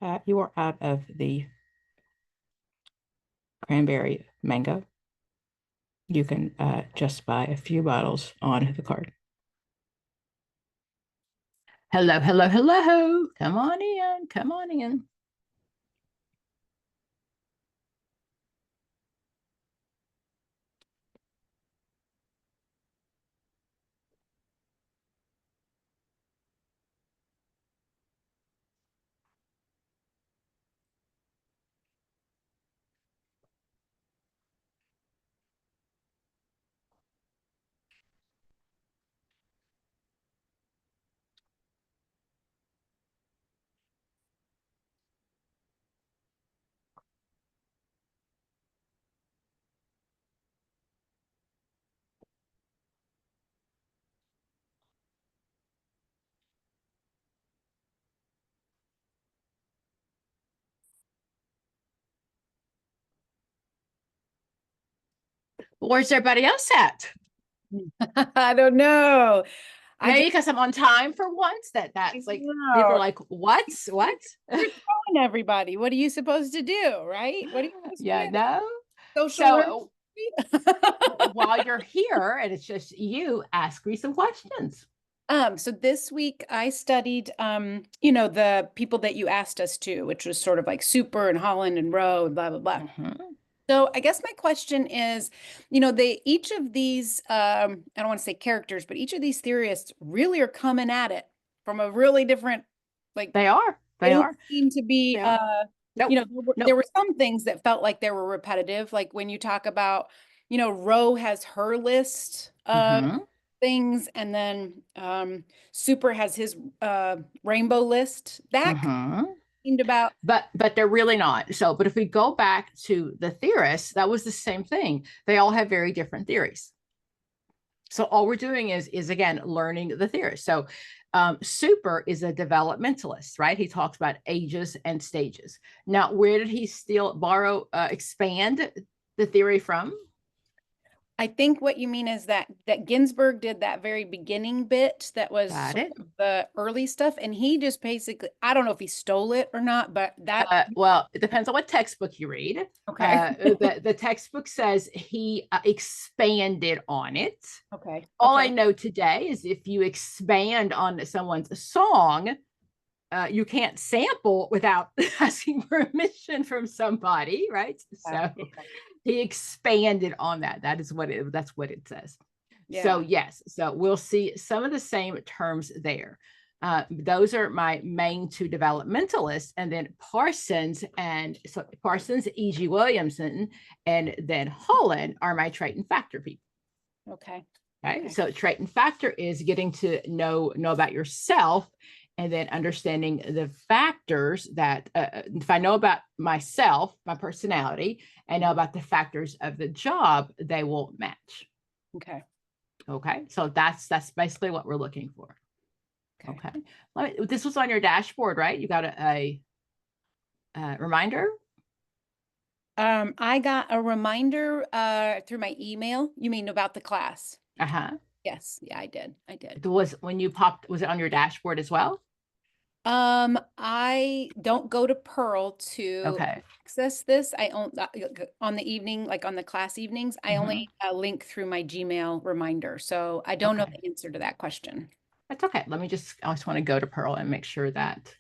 You are out of the cranberry mango. You can just buy a few bottles on the card. Hello, hello, hello. Come on in. Come on in. Where's everybody else at? I don't know. Maybe because I'm on time for once. That's like people are like, what? You're telling everybody. What are you supposed to do, right? What are you supposed Yeah, to do? no. Social So work. while you're here and it's just you, ask me some questions. So this week I studied, the people that you asked us to, which was sort of like Super and Holland and Rowe and blah, blah, blah. Mhm. So I guess my question is, they each of these, I don't want to say characters, but each of these theorists really are coming at it from a really different, like They are. they They don't are. seem to be, They are. Nope. there Nope. were some things that felt like they were repetitive, like when you talk about, Roe has her list of Hmm. things, and then Super has his rainbow list. That Hmm. seemed about But they're really not. So, but if we go back to the theorists, that was the same thing. They all have very different theories. So all we're doing is again learning the theories. So Super is a developmentalist, right? He talks about ages and stages. Now, where did he still expand the theory from? I think what you mean is that Ginsburg did that very beginning bit that was Got sort it. of the early stuff, and he just basically, I don't know if he stole it or not, but that Well, it depends on what textbook you read. okay. The textbook says he expanded on it. Okay. All I Okay. know today is if you expand on someone's song, you can't sample without asking permission from somebody, right? So Yeah. he expanded on that. That's what it says. So Yeah. yes, so we'll see some of the same terms there. Those are my main two developmentalists, and then Parsons, E.G. Williamson, and then Holland are my trait and factor people. Okay. Okay, Okay. so trait and factor is getting to know about yourself, and then understanding the factors that if I know about myself, my personality, and know about the factors of the job, they will match. Okay. Okay, so that's basically what we're looking for. Okay. Okay, this was on your dashboard, right? You got a reminder. I got a reminder through my email. You mean about the class? Uh-huh. Yes. Yeah, I did. I did. Was when you popped, was it on your dashboard as well? I don't go to Pearl to Okay. access this. I own on the evening, like on the class evenings, I Hmm. only link through my Gmail reminder. So I don't know Okay. the answer to that question. That's okay. I just want to go to Pearl and make sure that.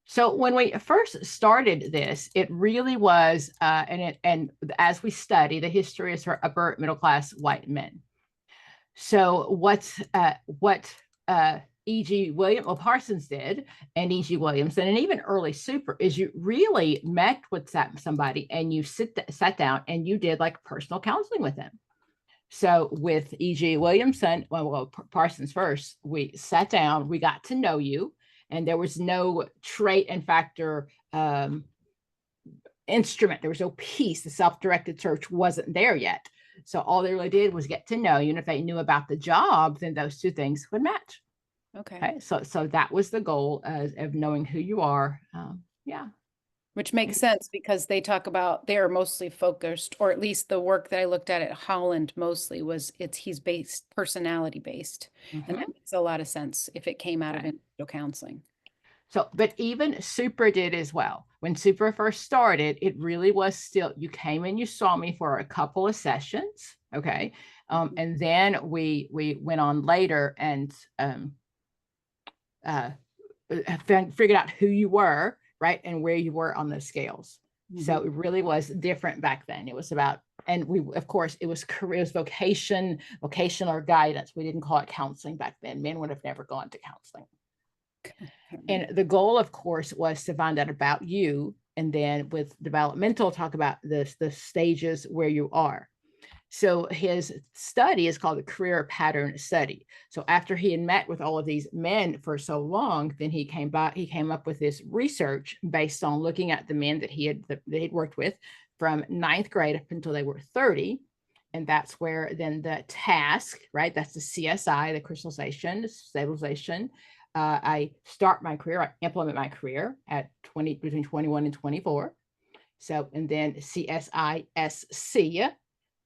So when we first started this, it really was, and as we study, the history is for upper middle class white men. So what E.G. Parsons did, and E.G. Williamson, and even early Super, is you really met with somebody and you sat down and you did like personal counseling with them. So with E.G. Williamson, Parsons first, we sat down, we got to know you, and there was no trait and factor instrument. There was no piece. The self-directed search wasn't there yet. So all they really did was get to know you. And if they knew about the job, then those two things would match. Okay. Okay. So that was the goal of knowing who you are. Yeah. Which makes sense because they talk about they're mostly focused, or at least the work that I looked at Holland mostly was he's based personality based. And that makes a lot of sense if it came out of individual counseling. So, but even Super did as well. When Super first started, it really was still, you came and you saw me for a couple of sessions. Okay. And then we went on later and figured out who you were, right, and where you were on those scales. So it really was different back then. It was about, and we, of course, it was career, it was vocational guidance. We didn't call it counseling back then. Men would have never gone to counseling. And the goal, of course, was to find out about you. And then with developmental, talk about the stages where you are. So his study is called the career pattern study. So after he had met with all of these men for so long, then he came up with this research based on looking at the men that he'd worked with from 9th grade up until they were 30. And that's where then the task, right? That's the CSI, the crystallization, stabilization. I start my career, I implement my career at between 21 and 24. So, and then CSISC.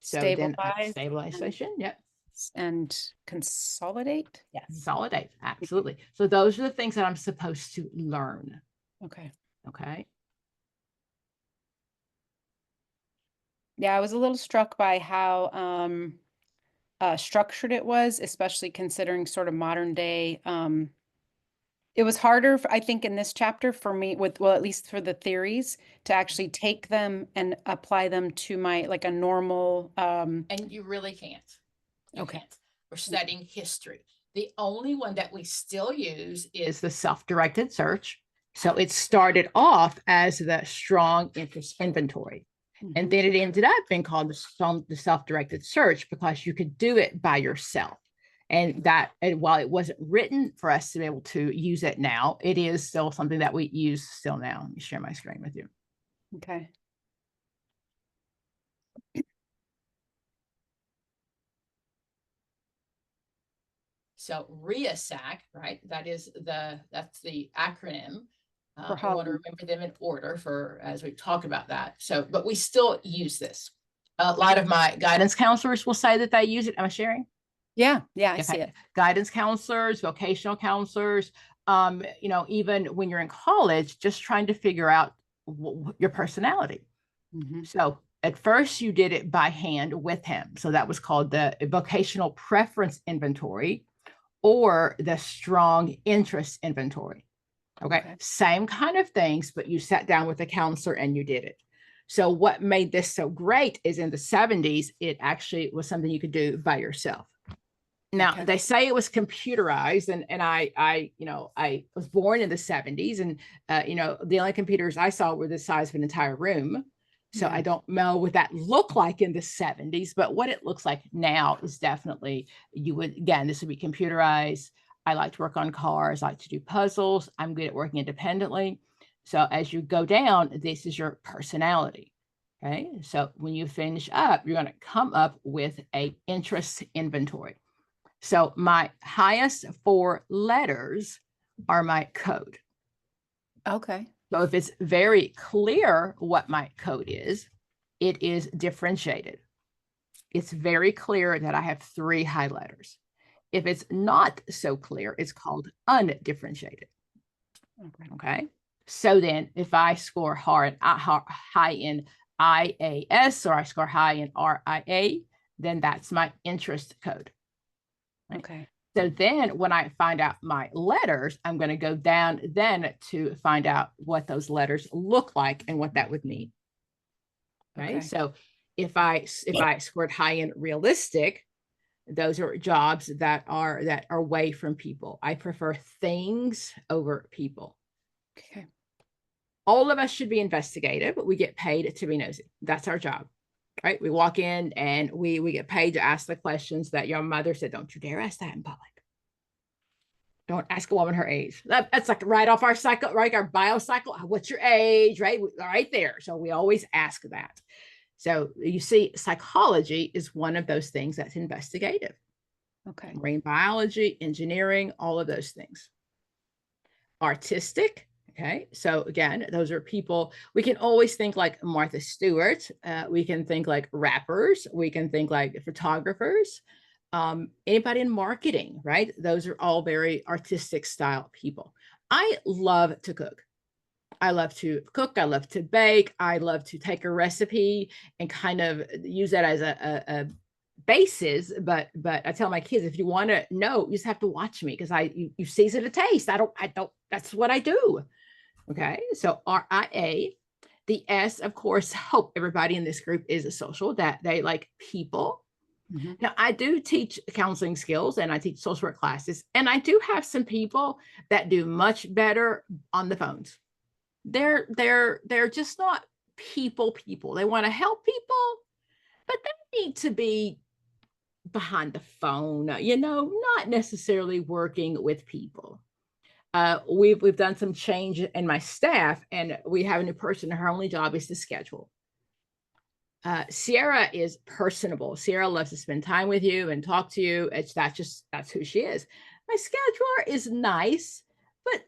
So then stabilization, yep. And consolidate? Yeah, consolidate, absolutely. So those are the things that I'm supposed to learn. Okay. Okay. Yeah, I was a little struck by how structured it was, especially considering sort of modern day. It was harder, I think, in this chapter for me well, at least for the theories, to actually take them and apply them to my, like a normal. And you really can't. Okay. We're studying history. The only one that we still use is the self-directed search. So it started off as the strong interest inventory. And then it ended up being called the self-directed search because you could do it by yourself. And while it wasn't written for us to be able to use it now, it is still something that we use still now. Let me share my screen with you. Okay. So REASAC, right? That's the acronym. I want to remember them in order as we talk about that. So, but we still use this. A lot of my guidance counselors will say that they use it. Am I sharing? Yeah, I see it. Guidance counselors, vocational counselors, even when you're in college, just trying to figure out your personality. So at first you did it by hand with him. So that was called the vocational preference inventory or the strong interest inventory. Okay. Same kind of things, but you sat down with a counselor and you did it. So what made this so great is in the 70s, it actually was something you could do by yourself. Now they say it was computerized, and I was born in the 70s, and the only computers I saw were the size of an entire room. So I don't know what that looked like in the 70s, but what it looks like now is definitely, this would be computerized. I like to work on cars, I like to do puzzles. I'm good at working independently. So as you go down, this is your personality. Okay. So when you finish up, you're going to come up with a interest inventory. So my highest 4 letters are my code. Okay. So if it's very clear what my code is, it is differentiated. It's very clear that I have 3 high letters. If it's not so clear, it's called undifferentiated. Okay. So then if I score high in IAS or I score high in RIA, then that's my interest code. Right? Okay. So then when I find out my letters, I'm going to go down then to find out what those letters look like and what that would mean. Okay. So if I scored high in realistic, those are jobs that are away from people. I prefer things over people. Okay. All of us should be investigative, but we get paid to be nosy. That's our job. Right? We walk in and we get paid to ask the questions that your mother said, don't you dare ask that in public. Don't ask a woman her age. That's like right off our cycle, right? Our bio cycle. What's your age? Right there. So we always ask that. So you see, psychology is one of those things that's investigative. Okay. Marine biology, engineering, all of those things. Artistic, Okay, so again, those are people, we can always think like Martha Stewart, we can think like rappers, we can think like photographers, anybody in marketing, right? Those are all very artistic style people. I love to cook. I love to cook. I love to bake. I love to take a recipe and kind of use that as a basis. But I tell my kids, if you want to know, you just have to watch me because you season a taste. I don't. That's what I do. Okay, so RIA. The S, of course, hope everybody in this group is a social, that they like people. Mm-hmm. Now, I do teach counseling skills and I teach social work classes, and I do have some people that do much better on the phones. They're just not people. They want to help people, but they need to be behind the phone, not necessarily working with people. We've done some change in my staff, and we have a new person. Her only job is to schedule. Sierra is personable. Sierra loves to spend time with you and talk to you. That's who she is. My scheduler is nice, but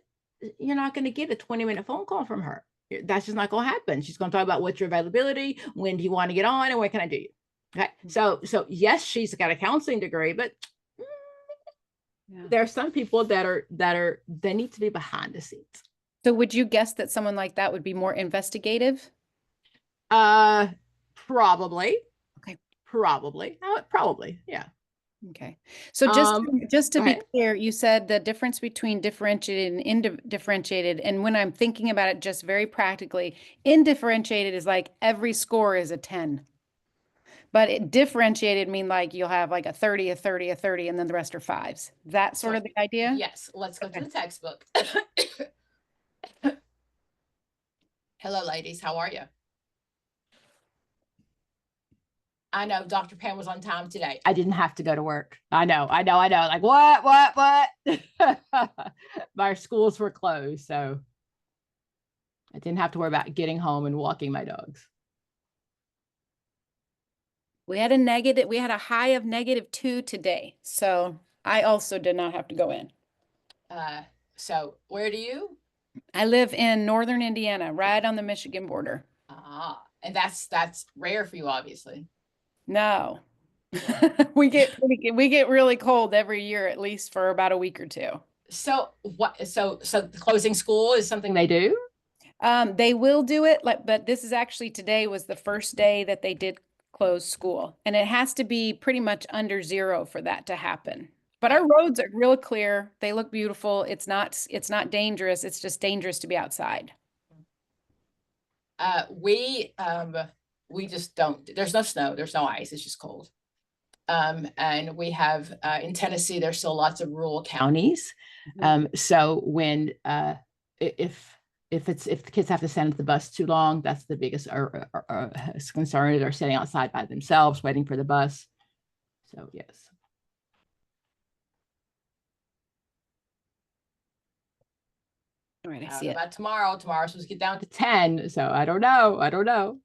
you're not going to get a 20-minute phone call from her. That's just not going to happen. She's going to talk about what's your availability, when do you want to get on, and what can I do you. Okay, so yes, she's got a counseling degree, but there are some people they need to be behind the scenes. So would you guess that someone like that would be more investigative? Probably. Okay. Probably, yeah. Okay. So just to be clear, you said the difference between differentiated and indifferentiated. And when I'm thinking about it just very practically, indifferentiated is like every score is a 10. But it differentiated mean like you'll have like a 30, a 30, a 30, and then the rest are 5s. That sort of the idea? Yes. Let's go to the textbook. Hello, ladies. How are you? I know Dr. Pam was on time today. I didn't have to go to work. I know. Like, what? My schools were closed, so I didn't have to worry about getting home and walking my dogs. We had a high of -2 today. So I also did not have to go in. So where do you? I live in northern Indiana, right on the Michigan border. And that's rare for you, obviously. No. we get really cold every year, at least for about a week or 2. So closing school is something they do? They will do it, but this is actually today was the first day that they did close school, and it has to be pretty much under 0 for that to happen. But our roads are real clear. They look beautiful. It's not dangerous. It's just dangerous to be outside. We just don't, there's no snow, there's no ice, it's just cold. And we have in Tennessee, there's still lots of rural counties. So when if the kids have to stand at the bus too long, that's the biggest concern. They're sitting outside by themselves waiting for the bus. So yes. All right, I see it. About tomorrow's supposed to get down to 10, so I don't know.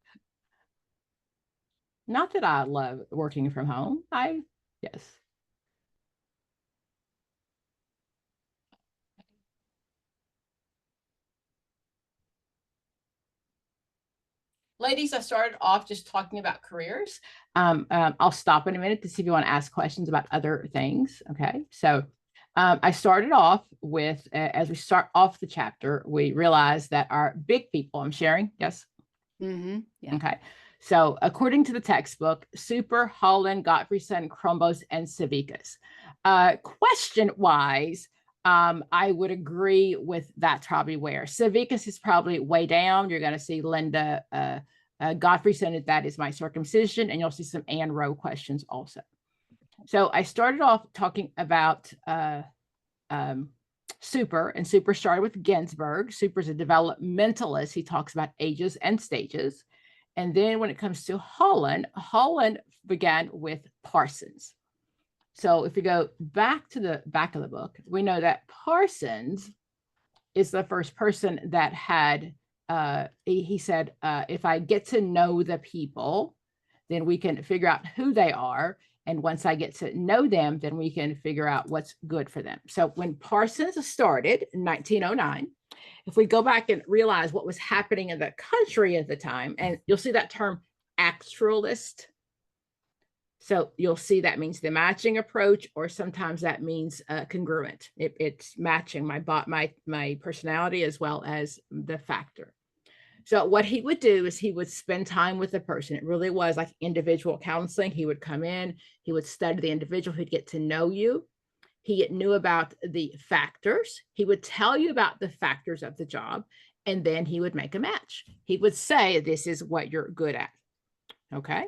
Not that I love working from home. Yes. Ladies, I started off just talking about careers. I'll stop in a minute to see if you want to ask questions about other things. Okay, so I started off with, as we start off the chapter, we realized that our big people, I'm sharing, yes? Yeah. Okay, so according to the textbook, Super, Holland, Gottfriedson, Krombos, and Savickas. Question-wise, I would agree with that's probably where. Savickas is probably way down. You're going to see Linda Gottfriedson, that is my circumcision, and you'll see some Ann Rowe questions also. So I started off talking about Super, and Super started with Ginsburg. Super's a developmentalist. He talks about ages and stages. And then when it comes to Holland began with Parsons. So if you go back to the back of the book, we know that Parsons is the first person that had, he said, if I get to know the people, then we can figure out who they are. And once I get to know them, then we can figure out what's good for them. So when Parsons started in 1909, if we go back and realize what was happening in the country at the time, and you'll see that term actualist. So you'll see that means the matching approach, or sometimes that means congruent. It's matching my personality as well as the factor. So what he would do is he would spend time with the person. It really was like individual counseling. He would come in, he would study the individual, he'd get to know you. He knew about the factors. He would tell you about the factors of the job, and then he would make a match. He would say, this is what you're good at. Okay.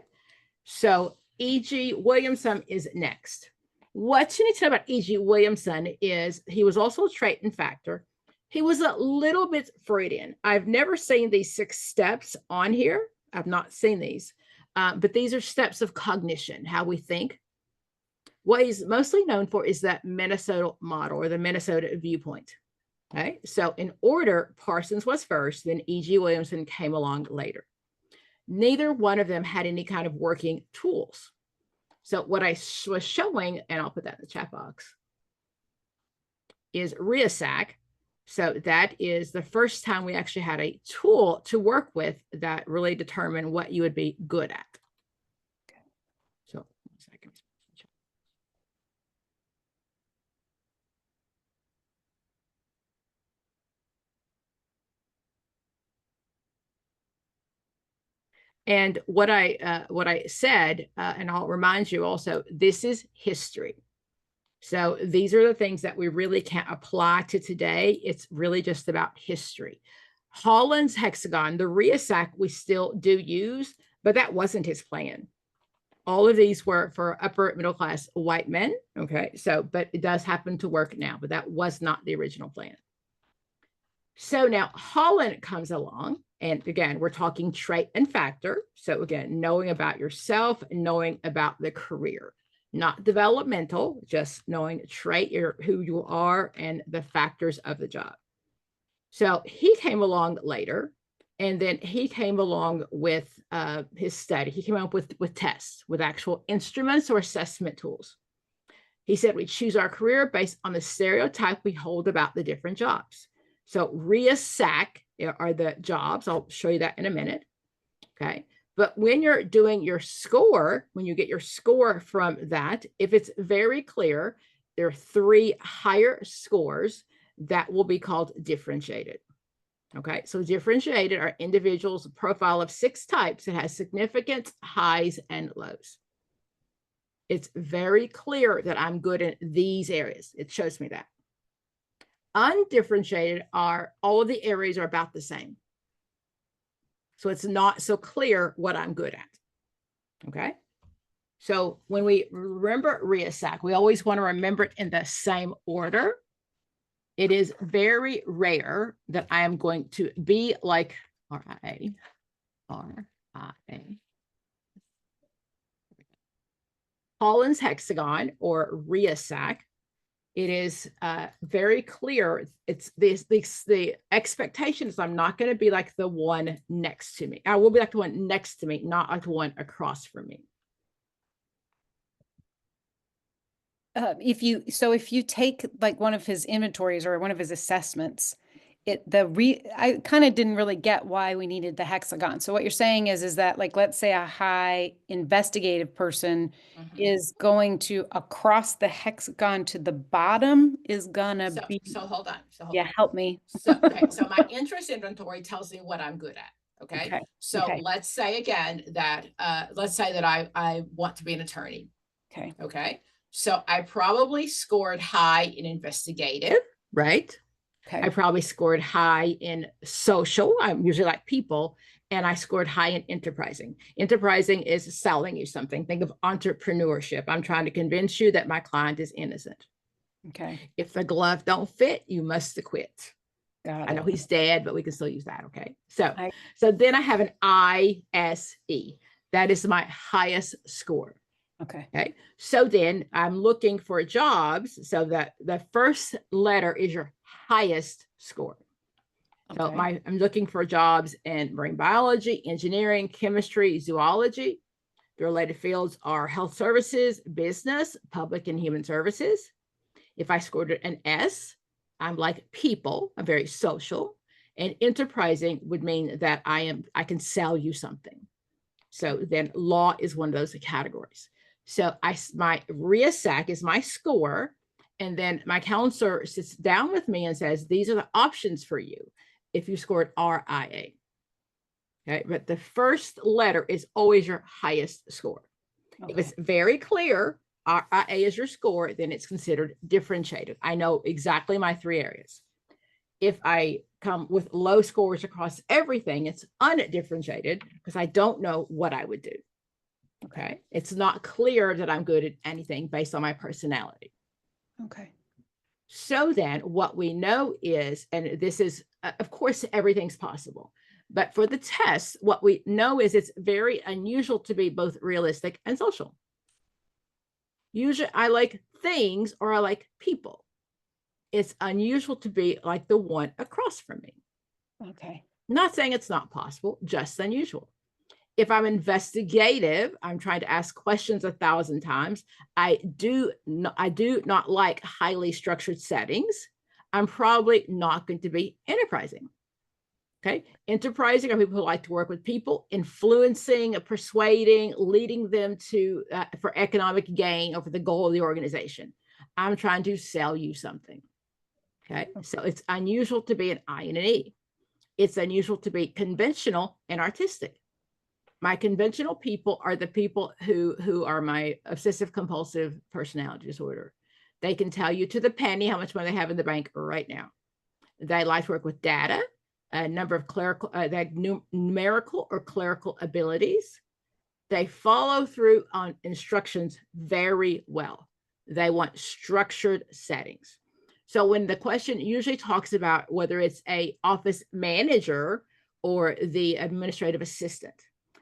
So E.G. Williamson is next. What you need to know about E.G. Williamson is he was also a trait and factor. He was a little bit Freudian. I've never seen these 6 steps on here. I've not seen these, but these are steps of cognition, how we think. What he's mostly known for is that Minnesota model, or the Minnesota viewpoint. Okay, so in order, Parsons was first, then E.G. Williamson came along later. Neither one of them had any kind of working tools. So what I was showing, and I'll put that in the chat box, is RIASAC. So that is the first time we actually had a tool to work with that really determined what you would be good at. Okay. So 1 second. And what I said, and I'll remind you also, this is history. So these are the things that we really can't apply to today. It's really just about history. Holland's hexagon, the RIASAC, we still do use, but that wasn't his plan. All of these were for upper middle class white men. Okay, so, but it does happen to work now, but that was not the original plan. So now Holland comes along, and again, we're talking trait and factor. So again, knowing about yourself, knowing about the career, not developmental, just knowing trait, who you are, and the factors of the job. So he came along later, and then he came along with his study. He came up with tests, with actual instruments or assessment tools. He said we choose our career based on the stereotype we hold about the different jobs. So RIASAC are the jobs. I'll show you that in a minute. Okay. But when you're doing your score, when you get your score from that, if it's very clear, there are 3 higher scores that will be called differentiated. Okay. So differentiated are individuals' profile of 6 types. It has significant highs and lows. It's very clear that I'm good in these areas. It shows me that. Undifferentiated are all of the areas are about the same. So it's not so clear what I'm good at. Okay. So when we remember RIASAC, we always want to remember it in the same order. It is very rare that I am going to be like RIA. Holland's hexagon, or RIASAC. It is very clear. It's the expectation is I'm not going to be like the one next to me. I will be like the one next to me, not like the one across from me. If you take like one of his inventories or one of his assessments, I kind of didn't really get why we needed the hexagon. So what you're saying is that, like, let's say a high investigative person is going to, across the hexagon to the bottom, is gonna be. So hold on. Help me. So my interest inventory tells me what I'm good at. Okay. So let's say again that let's say that I want to be an attorney. Okay. Okay. So I probably scored high in investigative, right? Okay. I probably scored high in social. I'm usually like people, and I scored high in enterprising. Enterprising is selling you something. Think of entrepreneurship. I'm trying to convince you that my client is innocent. Okay. If the glove don't fit, you must acquit. I know he's dead, but we can still use that. Okay. So then I have an ISE. That is my highest score. Okay. So then I'm looking for jobs. So that the first letter is your highest score. So I'm looking for jobs in marine biology, engineering, chemistry, zoology. The related fields are health services, business, public and human services. If I scored an S, I'm like people. I'm very social. And enterprising would mean that I can sell you something. So then law is one of those categories. So my RIASAC is my score. And then my counselor sits down with me and says, these are the options for you if you scored RIA. Okay, but the first letter is always your highest score. Okay. If it's very clear, RIA is your score, then it's considered differentiated. I know exactly my 3 areas. If I come with low scores across everything, it's undifferentiated because I don't know what I would do. Okay. It's not clear that I'm good at anything based on my personality. Okay. So then what we know is, and this is, of course, everything's possible, but for the test, what we know is it's very unusual to be both realistic and social. Usually I like things or I like people. It's unusual to be like the one across from me. Okay. Not saying it's not possible, just unusual. If I'm investigative, I'm trying to ask questions 1,000 times. I do not like highly structured settings. I'm probably not going to be enterprising. Okay. Enterprising are people who like to work with people, influencing, persuading, leading them to for economic gain or for the goal of the organization. I'm trying to sell you something. Okay. So it's unusual to be an I and an E. It's unusual to be conventional and artistic. My conventional people are the people who are my obsessive compulsive personality disorder. They can tell you to the penny how much money they have in the bank right now. They like to work with data, a number of numerical or clerical abilities. They follow through on instructions very well. They want structured settings. So when the question usually talks about whether it's a office manager or the administrative assistant,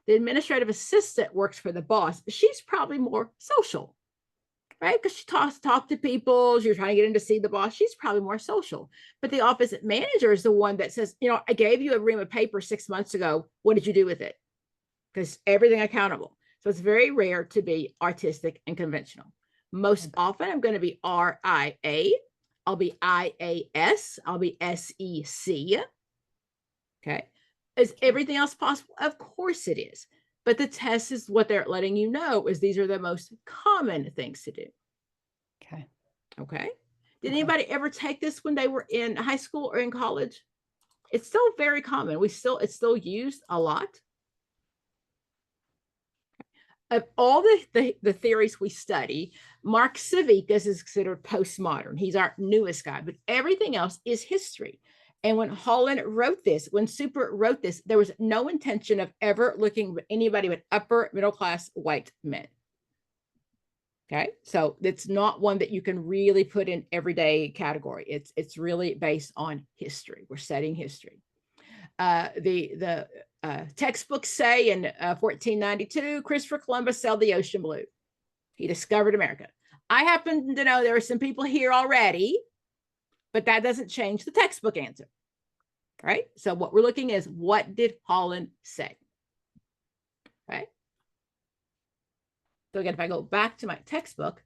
the administrative assistant works for the boss. She's probably more social, right? Because she talk to people. You're trying to get in to see the boss. She's probably more social. But the office manager is the one that says, I gave you a ream of paper 6 months ago. What did you do with it? Because everything accountable. So it's very rare to be artistic and conventional. Most often I'm going to be RIA. I'll be IAS. I'll be SEC. Okay. Is everything else possible? Of course it is. But the test is what they're letting you know is these are the most common things to do. Okay. Okay. Did anybody ever take this when they were in high school or in college? It's still very common. It's still used a lot. Of all the theories we study, Mark Civikas is considered postmodern. He's our newest guy, but everything else is history. And when Holland wrote this, when Super wrote this, there was no intention of ever looking at anybody but upper middle class white men. Okay, so it's not one that you can really put in everyday category. It's really based on history. We're studying history. The textbooks say in 1492, Christopher Columbus sailed the ocean blue. He discovered America. I happen to know there are some people here already, but that doesn't change the textbook answer. Right? So what we're looking is, what did Holland say? Right? So again, if I go back to my textbook,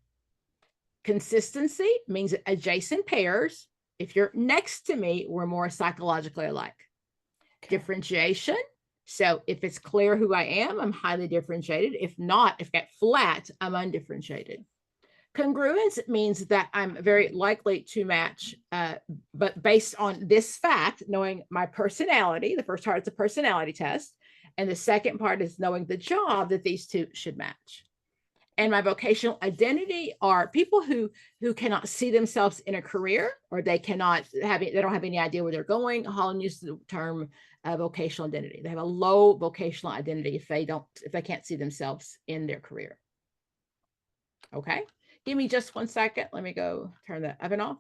consistency means adjacent pairs. If you're next to me, we're more psychologically alike. Okay. Differentiation. So if it's clear who I am, I'm highly differentiated. If not, if I get flat, I'm undifferentiated. Congruence means that I'm very likely to match, but based on this fact, knowing my personality, the first part is a personality test, and the second part is knowing the job that these two should match. And my vocational identity are people who cannot see themselves in a career, or they don't have any idea where they're going. Holland uses the term vocational identity. They have a low vocational identity if they can't see themselves in their career. Okay, give me just 1 second. Let me go turn the oven off.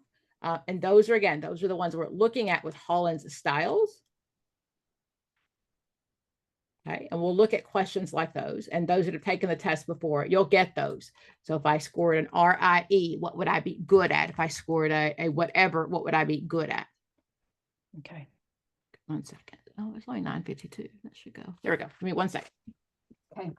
And those are the ones we're looking at with Holland's styles. Okay, and we'll look at questions like those, and those that have taken the test before, you'll get those. So if I scored an RIE, what would I be good at? If I scored a whatever, what would I be good at? Okay. 1 second. Oh, it's only 9:52. That should go. There we go. Give me 1 second. Okay.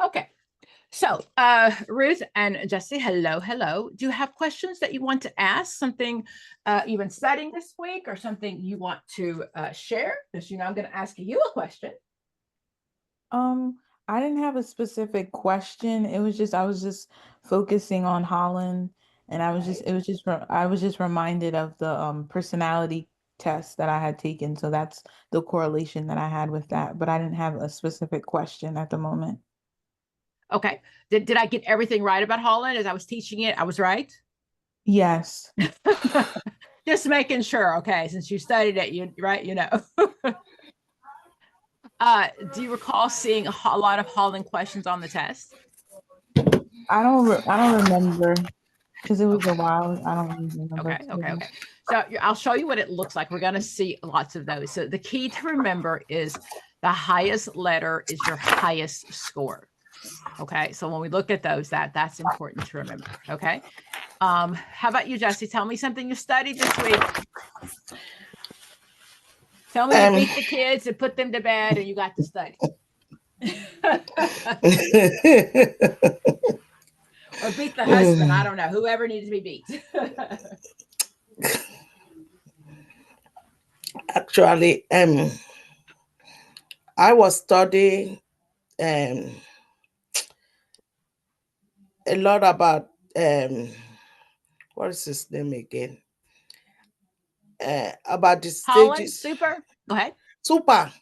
Okay. So, Ruth and Jesse, hello, hello. Do you have questions that you want to ask? Something you've been studying this week, or something you want to share? Because I'm going to ask you a question. Um, I didn't have a specific question. It was just I was just focusing on Holland, and I was just reminded of the personality test that I had taken. So that's the correlation that I had with that, but I didn't have a specific question at the moment. Okay. Did I get everything right about Holland as I was teaching it? I was right. Yes. Just making sure. Okay, since you studied it, you right, do you recall seeing a lot of Holland questions on the test? I don't remember because it was a Okay. while. I don't really remember. Okay. So I'll show you what it looks like. We're going to see lots of those. So the key to remember is the highest letter is your highest score. Okay. So when we look at those, that's important to remember. Okay. How about you, Jesse? Tell me something you studied this week. Tell me you beat the kids and put them to bed and you got to study. Or beat the husband. I don't know. Whoever needs to be beat. Actually, I was studying um, a lot about what is his name again? About the Holland, stages. super. Go ahead. Super.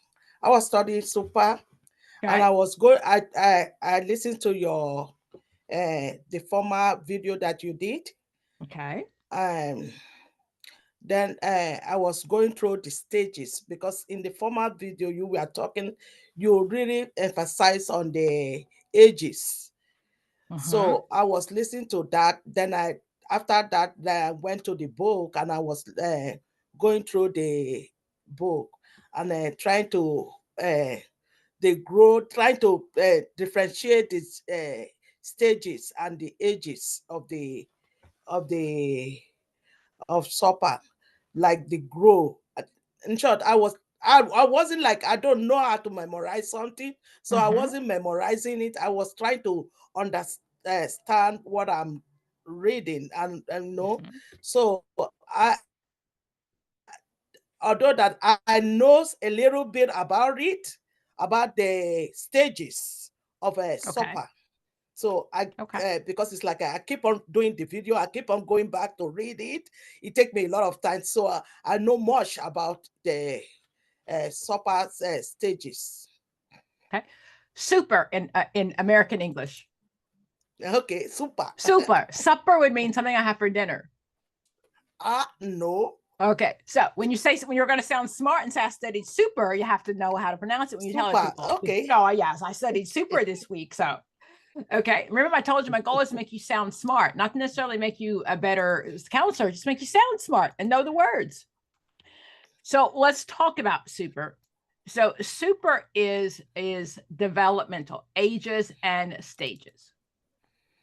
I was studying super, and Okay. I was going. I listened to your the former video that you did. Okay. Um, then I was going through the stages because in the former video you were talking, you really emphasize on the ages. Uh-huh. So I was listening to that. Then after that, then I went to the book and I was going through the book and trying to they grow, trying to differentiate these stages and the ages of the of supper, like the grow. In short, I wasn't like I don't know how to memorize something, so I Uh-huh. wasn't memorizing it. I was trying to understand what I'm reading, and know. Uh-huh. So I, although that I know a little bit about it, about the stages of a Okay. supper. So Okay. because it's like I keep on doing the video, I keep on going back to read it. It takes me a lot of time, so I know much about the supper stages. Okay. Super in American English. Okay, super. Super. Supper would mean something I have for dinner. No. Okay. So when you're going to sound smart and say I studied super, you have to know how to pronounce it when you tell other Super. people. Okay. No, yes, I studied super this week. So okay. Remember, I told you my goal is to make you sound smart, not necessarily make you a better counselor, just make you sound smart and know the words. So let's talk about super. So super is developmental, ages and stages.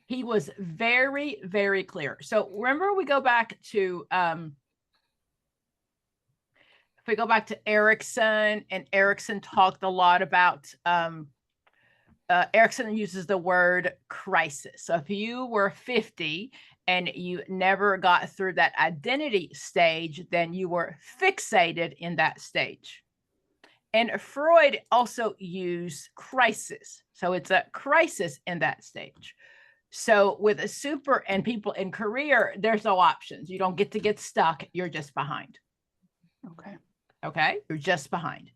He was very, very clear. So remember, we go back to if we go back to Erickson, and Erickson talked a lot about Erickson uses the word crisis. So if you were 50 and you never got through that identity stage, then you were fixated in that stage. And Freud also used crisis. So it's a crisis in that stage. So with a super and people in career, there's no options. You don't get stuck. You're just behind. Okay. Okay. You're just behind.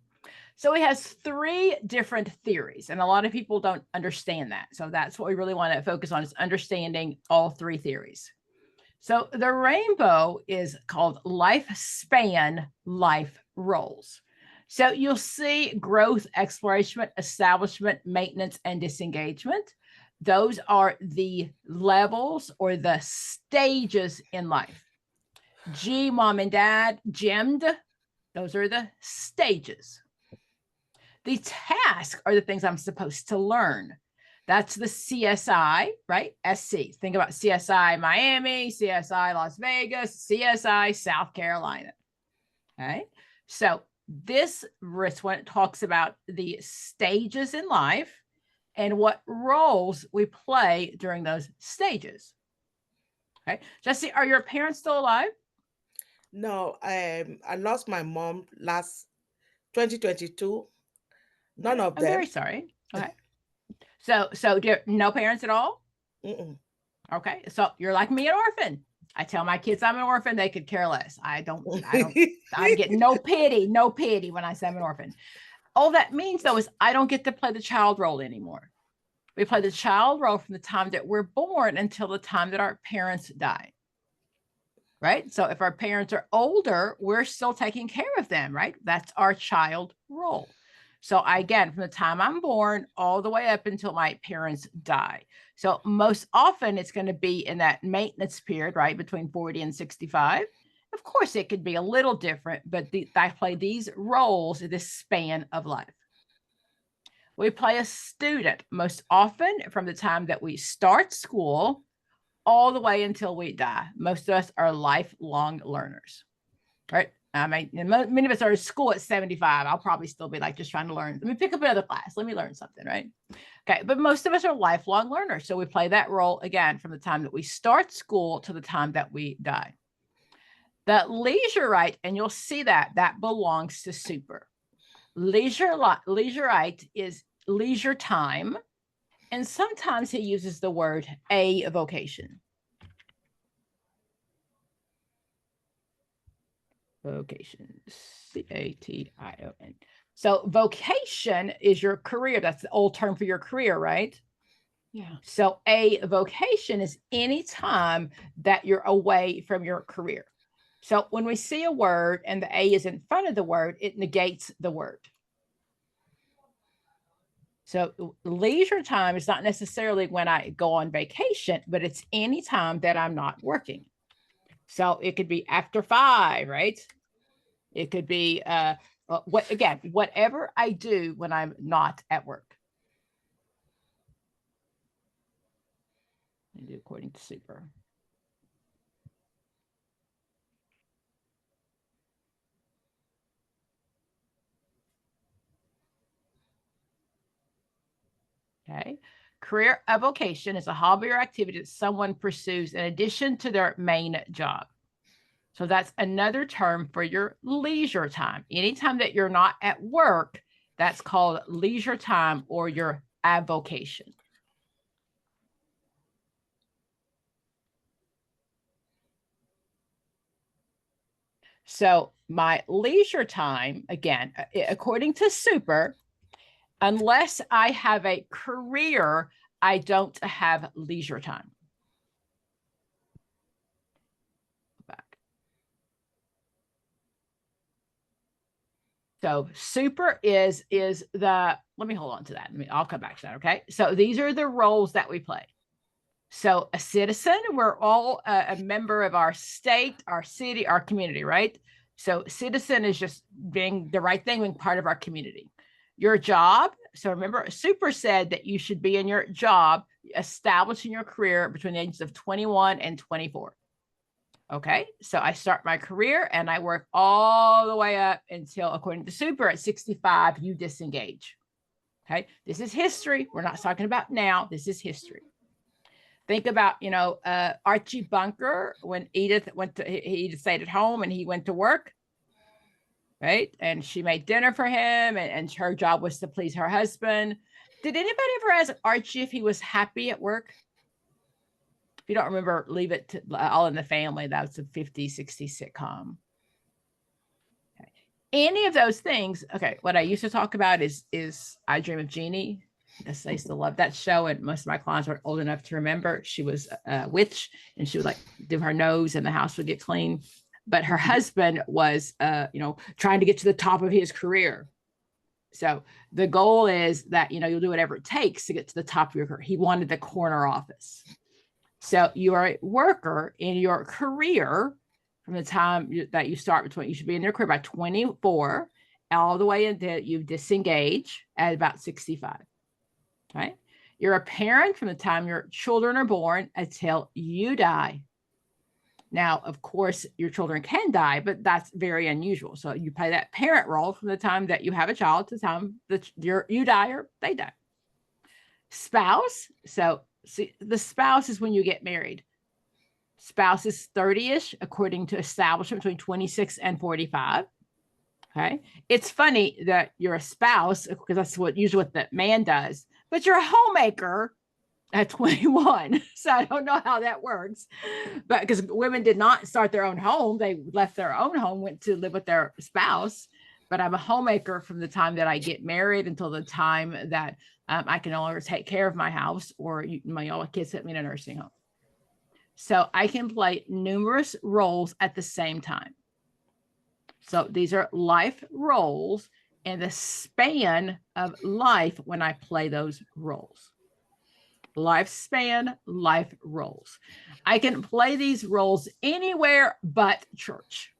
So he has three different theories, and a lot of people don't understand that. So that's what we really want to focus on, is understanding all three theories. So the rainbow is called lifespan life roles. So you'll see growth, exploration, establishment, maintenance, and disengagement. Those are the levels or the stages in life. G, mom and dad, gemmed, those are the stages. The tasks are the things I'm supposed to learn. That's the CSI, right? SC. Think about CSI Miami, CSI Las Vegas, CSI South Carolina. Okay. So this one talks about the stages in life. and what roles we play during those stages. Okay, Jesse, are your parents still alive? No, I lost my mom last 2022. None of I'm them. very sorry. Okay. So no parents at all? Mm-mm. Okay. So you're like me, an orphan. I tell my kids I'm an orphan, they could care less. I get no pity when I say I'm an orphan. All that means though is I don't get to play the child role anymore. We play the child role from the time that we're born until the time that our parents die. Right? So if our parents are older, we're still taking care of them, right? That's our child role. So again, from the time I'm born all the way up until my parents die. So most often it's going to be in that maintenance period, right? Between 40 and 65. Of course, it could be a little different, but I play these roles in this span of life. We play a student most often from the time that we start school all the way until we die. Most of us are lifelong learners, right? I mean, many of us are at school at 75. I'll probably still be like just trying to learn. Let me pick up another class. Let me learn something, right? Okay, but most of us are lifelong learners. So we play that role again from the time that we start school to the time that we die. The leisure right, and you'll see that belongs to super. Leisurite is leisure time. And sometimes he uses the word a vocation. Vocation, C-A-T-I-O-N. So vocation is your career. That's the old term for your career, right? Yeah. So a vocation is any time that you're away from your career. So when we see a word and the A is in front of the word, it negates the word. So leisure time is not necessarily when I go on vacation, but it's any time that I'm not working. So it could be after 5, right? It could be whatever I do when I'm not at work. I do according to super. Okay. Career avocation is a hobby or activity that someone pursues in addition to their main job. So that's another term for your leisure time. Anytime that you're not at work, that's called leisure time or your avocation. So my leisure time, again, according to super, unless I have a career, I don't have leisure time. Back. So super is the, let me hold on to that. I'll come back to that, okay? So these are the roles that we play. So a citizen, we're all a member of our state, our city, our community, right? So citizen is just being the right thing, being part of our community. Your job, so remember, super said that you should be in your job, establishing your career between the ages of 21 and 24. Okay, so I start my career and I work all the way up until, according to super, at 65, you disengage. Okay, this is history. We're not talking about now. This is history. Think about, Archie Bunker when Edith stayed at home and he went to work, right? And she made dinner for him and her job was to please her husband. Did anybody ever ask Archie if he was happy at work? If you don't remember, Leave It to All in the Family. That was a 50s, 60s sitcom. Okay. Any of those things. Okay. What I used to talk about is I Dream of Jeannie. I used to love that show, and most of my clients were old enough to remember. She was a witch, and she would like do her nose, and the house would get clean. But her husband was, trying to get to the top of his career. So the goal is that you'll do whatever it takes to get to the top of your career. He wanted the corner office. So you are a worker in your career from the time that you start you should be in your career by 24, all the way until you disengage at about 65. Right? You're a parent from the time your children are born until you die. Now, of course, your children can die, but that's very unusual. So you play that parent role from the time that you have a child to the time that you die or they die. Spouse. So see, the spouse is when you get married. Spouse is 30-ish, according to establishment, between 26 and 45. Okay. It's funny that you're a spouse, because that's usually what the man does, but you're a homemaker at 21. So I don't know how that works, but because women did not start their own home, they left their own home, went to live with their spouse. But I'm a homemaker from the time that I get married until the time that I can no longer take care of my house, or all kids put me in a nursing home. So I can play numerous roles at the same time. So these are life roles and the span of life when I play those roles. Lifespan, life roles. I can play these roles anywhere but church.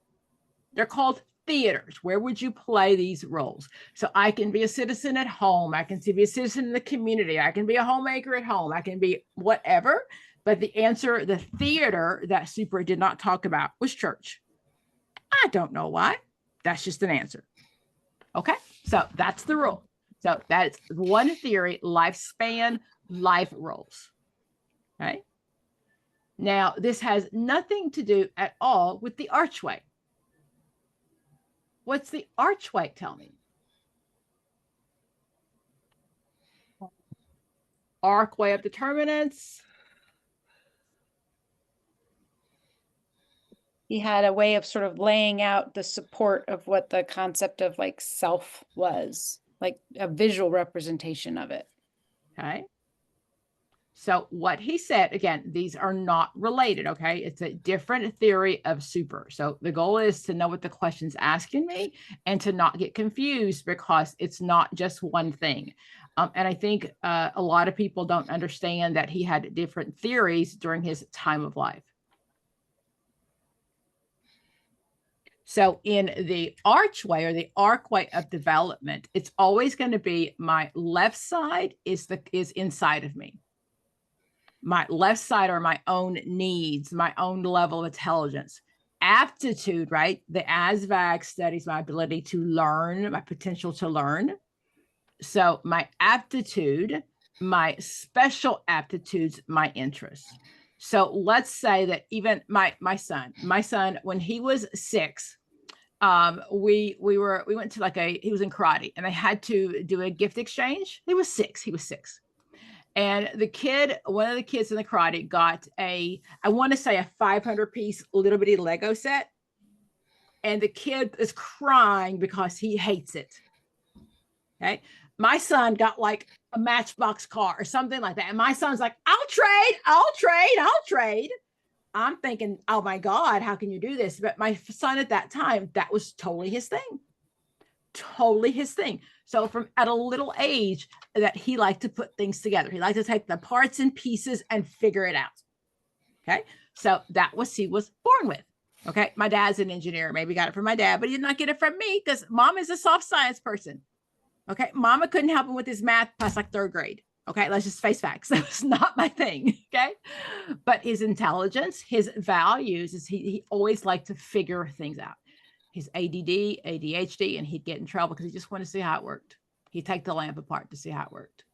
They're called theaters. Where would you play these roles? So I can be a citizen at home. I can be a citizen in the community. I can be a homemaker at home. I can be whatever. But the answer, the theater that Super did not talk about was church. I don't know why. That's just an answer. Okay, so that's the rule. So that's one theory, lifespan, life roles. Okay. Now, this has nothing to do at all with the archway. What's the archway? Tell me. Archway of determinants. He had a way of sort of laying out the support of what the concept of like self was, like a visual representation of it. Okay. So what he said, again, these are not related, okay? It's a different theory of super. So the goal is to know what the question's asking me and to not get confused, because it's not just one thing. And I think a lot of people don't understand that he had different theories during his time of life. So in the archway, or the archway of development, it's always going to be my left side is inside of me. My left side are my own needs, my own level of intelligence. Aptitude, right? The ASVAG studies my ability to learn, my potential to learn. So my aptitude, my special aptitudes, my interests. So let's say that even my son, when he was 6, we went to he was in karate, and they had to do a gift exchange. He was 6. And one of the kids in the karate got I want to say a 500-piece little bitty Lego set. And the kid is crying because he hates it. Okay. My son got like a Matchbox car or something like that. And my son's like, I'll trade. I'm thinking, oh my God, how can you do this? But my son at that time, that was totally his thing. So from at a little age, that he liked to put things together. He liked to take the parts and pieces and figure it out. Okay. So that was he was born with. Okay. My dad's an engineer. Maybe got it from my dad, but he did not get it from me because mom is a soft science person. Okay. Mama couldn't help him with his math past like 3rd grade. Okay. Let's just face facts. That was not my thing. Okay. But his intelligence, his values is he always liked to figure things out. His ADD, ADHD, and he'd get in trouble because he just wanted to see how it worked. He'd take the lamp apart to see how it worked.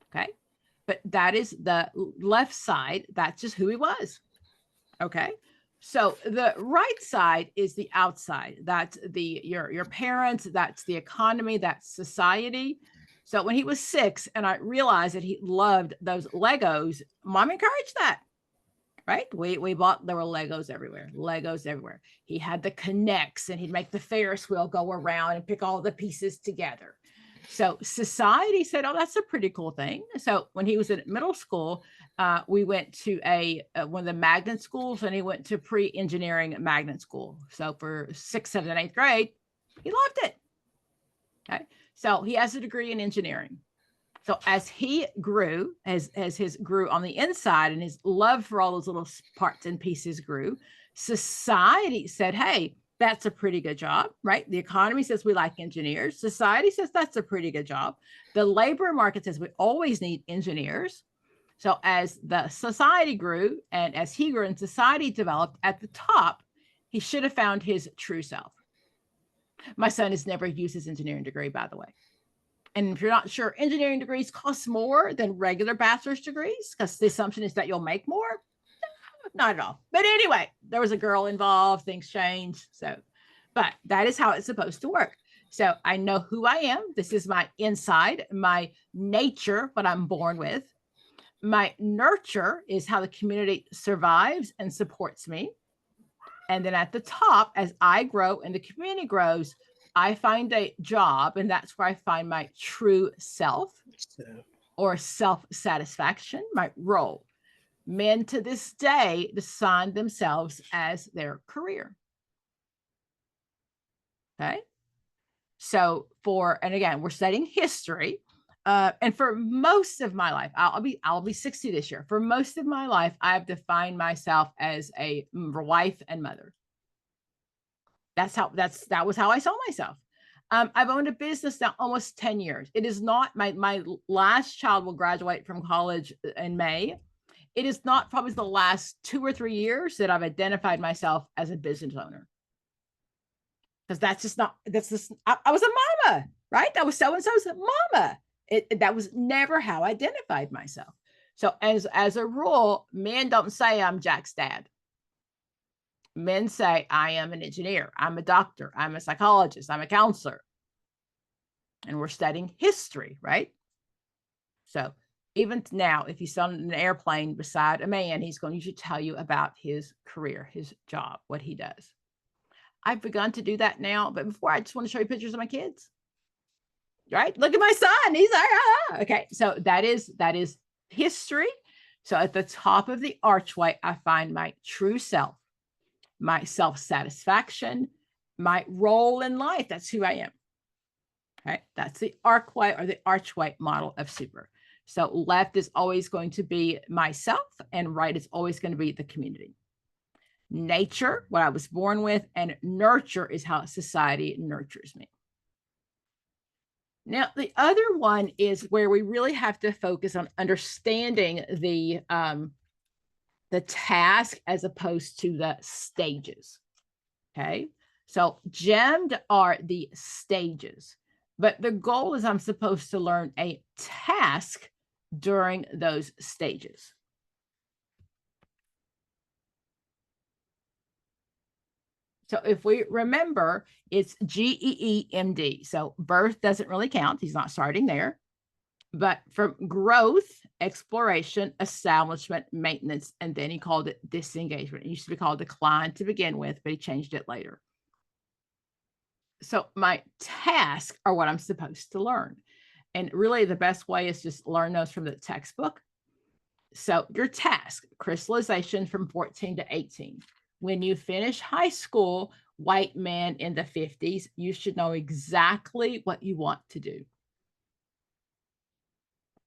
Okay. But that is the left side. That's just who he was. Okay. So the right side is the outside. That's your parents. That's the economy. That's society. So when he was 6 and I realized that he loved those Legos, mom encouraged that. Right? We bought, there were Legos everywhere. He had the connects and he'd make the Ferris wheel go around and pick all the pieces together. So society said, oh, that's a pretty cool thing. So when he was in middle school, we went to one of the magnet schools, and he went to pre-engineering magnet school. So for 6th, 7th, and 8th grade, he loved it. Okay. So he has a degree in engineering. So as he grew, as his grew on the inside, and his love for all those little parts and pieces grew, society said, hey, that's a pretty good job, right? The economy says we like engineers. Society says that's a pretty good job. The labor market says we always need engineers. So as the society grew, and as he grew and society developed at the top, he should have found his true self. My son has never used his engineering degree, by the way. And if you're not sure, engineering degrees cost more than regular bachelor's degrees because the assumption is that you'll make more. Not at all. But anyway, there was a girl involved, things changed. So, but that is how it's supposed to work. So I know who I am. This is my inside, my nature, what I'm born with. My nurture is how the community survives and supports me. And then at the top, as I grow and the community grows, I find a job, and that's where I find my true self or self-satisfaction, my role. Men to this day define themselves as their career. Okay. So and again, we're studying history. And for most of my life, I'll be 60 this year. For most of my life, I've defined myself as a wife and mother. That was how I saw myself. I've owned a business now almost 10 years. It is not my last child will graduate from college in May. It is not probably the last 2 or 3 years that I've identified myself as a business owner. Because I was a mama, right? I was so-and-so's mama. That was never how I identified myself. So as a rule, men don't say I'm Jack's dad. Men say I am an engineer, I'm a doctor, I'm a psychologist, I'm a counselor. And we're studying history, right? So even now, if you sit on an airplane beside a man, he's going to usually tell you about his career, his job, what he does. I've begun to do that now, but before I just want to show you pictures of my kids. Right? Look at my son. He's like, ah. Okay. So that is history. So at the top of the archway, I find my true self, my self-satisfaction, my role in life. That's who I am. Okay. That's the archway or the archway model of super. So left is always going to be myself and right is always going to be the community. Nature, what I was born with, and nurture is how society nurtures me. Now, the other one is where we really have to focus on understanding the task as opposed to the stages. Okay, so gemmed are the stages, but the goal is I'm supposed to learn a task during those stages. So if we remember, it's GEEMD. So birth doesn't really count. He's not starting there. But from growth, exploration, establishment, maintenance, and then he called it disengagement. It used to be called decline to begin with, but he changed it later. So my tasks are what I'm supposed to learn. And really the best way is just learn those from the textbook. So your task, crystallization from 14 to 18. When you finish high school, white man in the 50s, you should know exactly what you want to do.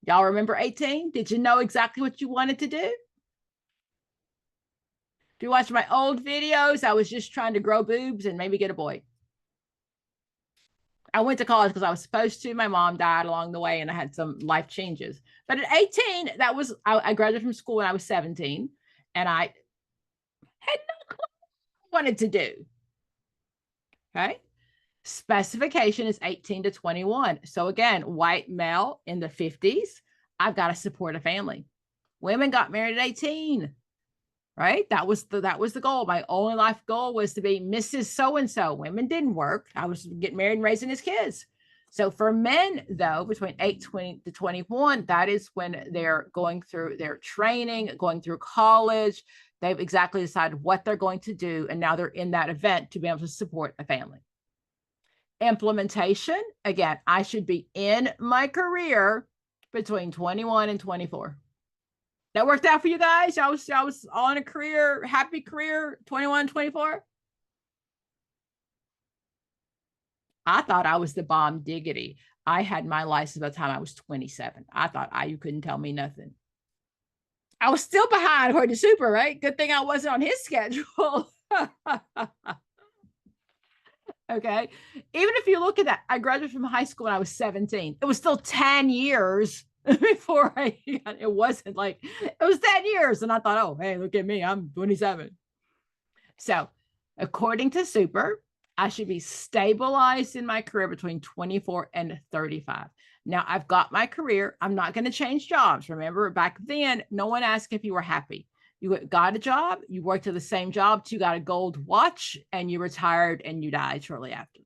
Y'all remember 18? Did you know exactly what you wanted to do? If you watch my old videos, I was just trying to grow boobs and maybe get a boy. I went to college because I was supposed to. My mom died along the way and I had some life changes. But at 18, I graduated from school when I was 17 and I had no clue what I wanted to do. Okay. Specification is 18 to 21. So again, white male in the 50s, I've got to support a family. Women got married at 18, right? That was the goal. My only life goal was to be Mrs. So-and-so. Women didn't work. I was getting married and raising his kids. So for men, though, between 18 to 21, that is when they're going through their training, going through college. They've exactly decided what they're going to do. And now they're in that event to be able to support a family. Implementation, again, I should be in my career between 21 and 24. That worked out for you guys? I was on a career, happy career, 21, 24. I thought I was the bomb diggity. I had my license by the time I was 27. I thought you couldn't tell me nothing. I was still behind according to Super, right? Good thing I wasn't on his schedule. Okay. Even if you look at that, I graduated from high school when I was 17. It was still 10 years before it wasn't like, it was 10 years. And I thought, oh, hey, look at me. I'm 27. So according to Super, I should be stabilized in my career between 24 and 35. Now I've got my career. I'm not going to change jobs. Remember, back then, no one asked if you were happy. You got a job, you worked at the same job, you got a gold watch, and you retired and you died shortly after.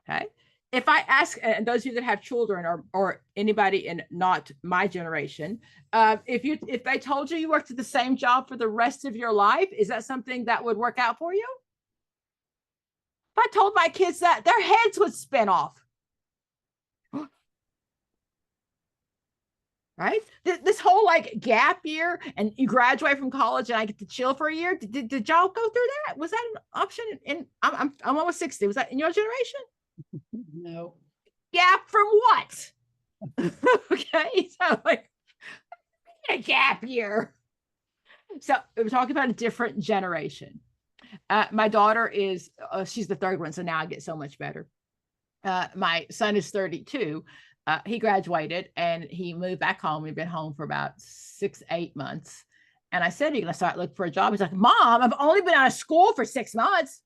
Okay. If I ask, and those of you that have children or anybody in not my generation, if they told you you worked at the same job for the rest of your life, is that something that would work out for you? If I told my kids that, their heads would spin off. Right? This whole like gap year, and you graduate from college and I get to chill for a year. Did y'all go through that? Was that an option? I'm almost 60. Was that in your generation? No. Gap from what? Okay, so like a gap year. So we're talking about a different generation. My daughter is she's the third one, so now I get so much better. My son is 32. He graduated and he moved back home. We've been home for about 6-8 months. And I said, "Are you going to start looking for a job?" He's like, "Mom, I've only been out of school for 6 months."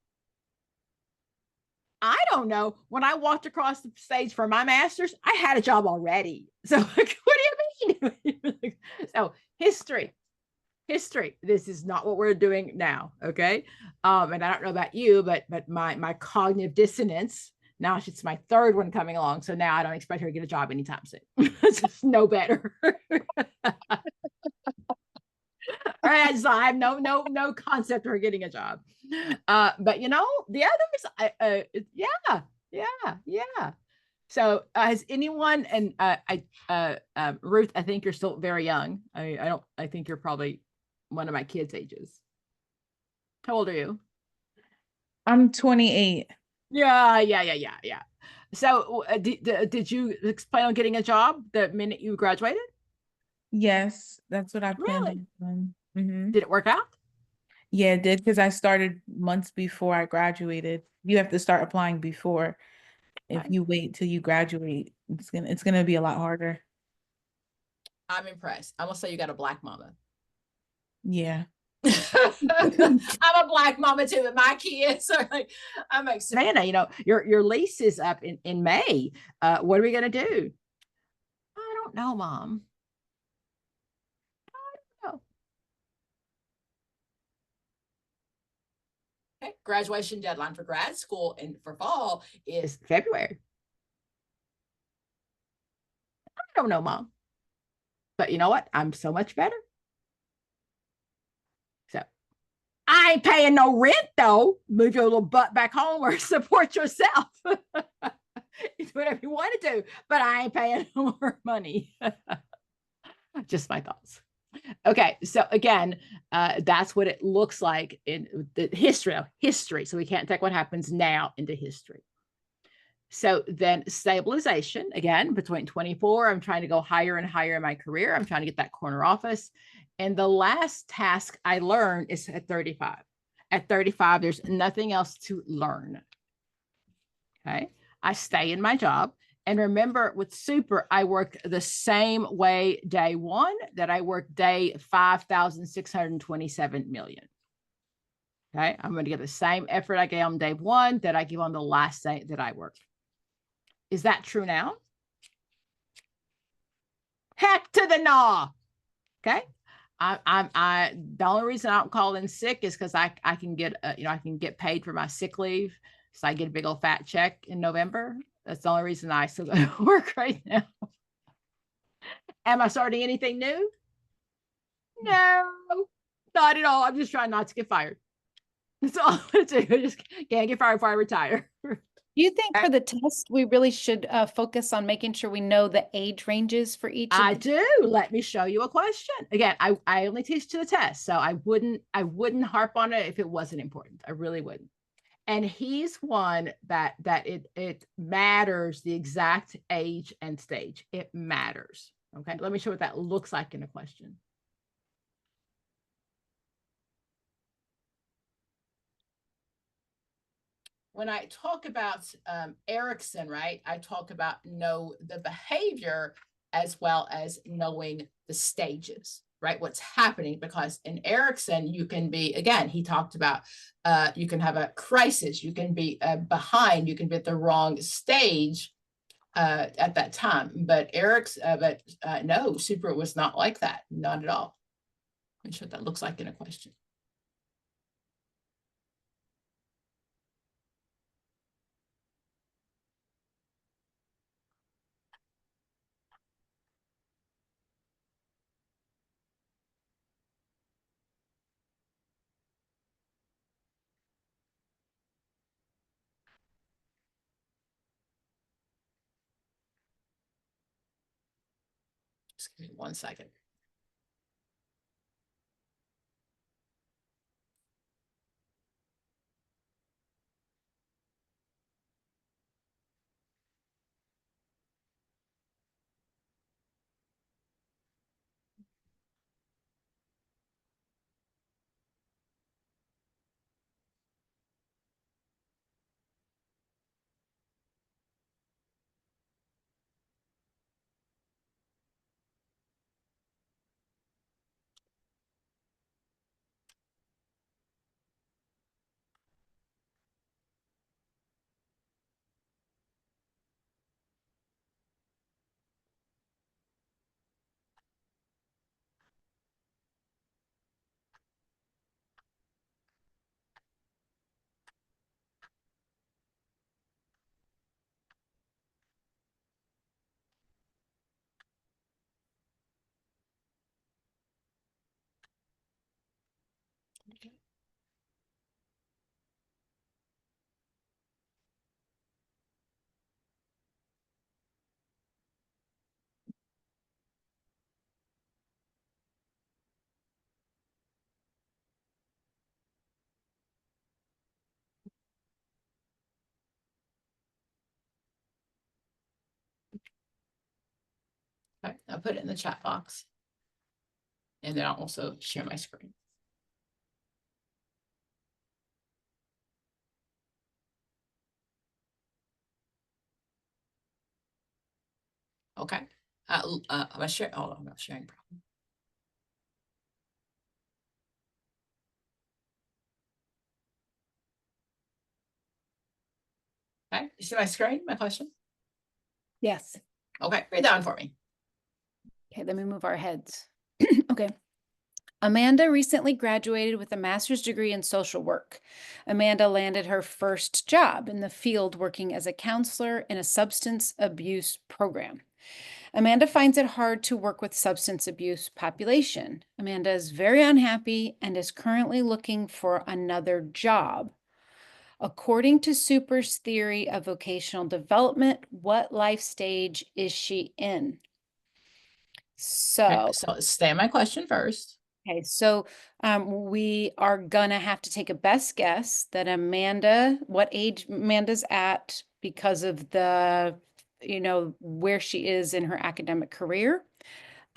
I don't know. When I walked across the stage for my master's, I had a job already. So like, what do you mean? So history. This is not what we're doing now. Okay. And I don't know about you, but my cognitive dissonance, now it's my third one coming along. So now I don't expect her to get a job anytime soon. It's just no better. All right, I have no concept of her getting a job. But you know, the others, yeah. So has anyone, and Ruth, I think you're still very young. I think you're probably one of my kids' ages. How old are you? I'm 28. Yeah. So did you plan on getting a job the minute you graduated? Yes, that's what I planned Really? on doing. Did it work out? Yeah, it did, because I started months before I graduated. You have to start applying before. If Right. you wait till you graduate, it's gonna be a lot harder. I'm impressed. I will say you got a Black mama. Yeah. I'm a Black mama too, and my kids are like, I'm like, Savannah, you know, your lease is up in May. What are we gonna do? I don't know, Mom. I don't know. Okay. Graduation deadline for grad school and for fall is February. I don't know, Mom. But you know what? I'm so much better. So I ain't paying no rent though. Move your little butt back home or support yourself. Do whatever you want to do, but I ain't paying no more money. Just my thoughts. Okay, so again, that's what it looks like in the history. So we can't take what happens now into history. So then stabilization, again, between 24, I'm trying to go higher and higher in my career. I'm trying to get that corner office. And the last task I learned is at 35. At 35, there's nothing else to learn. Okay. I stay in my job. And remember, with super, I worked the same way day one that I worked day 5,627 million. Okay. I'm going to give the same effort I gave on day one that I give on the last day that I worked. Is that true now? Heck to the no. Okay. The only reason I don't call in sick is because I can get I can get paid for my sick leave, so I get a big old fat check in November. That's the only reason I still go to work right now. Am I starting anything new? No, not at all. I'm just trying not to get fired. That's all I want to do. I just can't get fired before I retire. Do you think for the test, we really should focus on making sure we know the age ranges for each? I do. Let me show you a question. Again, I only teach to the test, so I wouldn't harp on it if it wasn't important. I really wouldn't. And he's one that it matters the exact age and stage. It matters. Okay, let me show what that looks like in a question. When I talk about Erickson, right, I talk about know the behavior as well as knowing the stages, right? What's happening, because in Erickson, you can be, again, he talked about you can have a crisis, you can be behind, you can be at the wrong stage, at that time. But no, super was not like that, not at all. Let me show what that looks like in a question. Just give me 1 second. Okay. Okay, I'll put it in the chat box. And then I'll also share my screen. Okay. I'm sharing. Oh, I'm not sharing. Problem. Okay. You see my screen? My question? Yes. Okay. Read that one for me. Okay, let me move our heads. Okay. Amanda recently graduated with a master's degree in social work. Amanda landed her first job in the field working as a counselor in a substance abuse program. Amanda finds it hard to work with substance abuse population. Amanda is very unhappy and is currently looking for another job. According to Super's theory of vocational development, what life stage is she in? Okay, so stay on my question first. Okay, so we are gonna have to take a best guess that what age Amanda's at because of the, where she is in her academic career.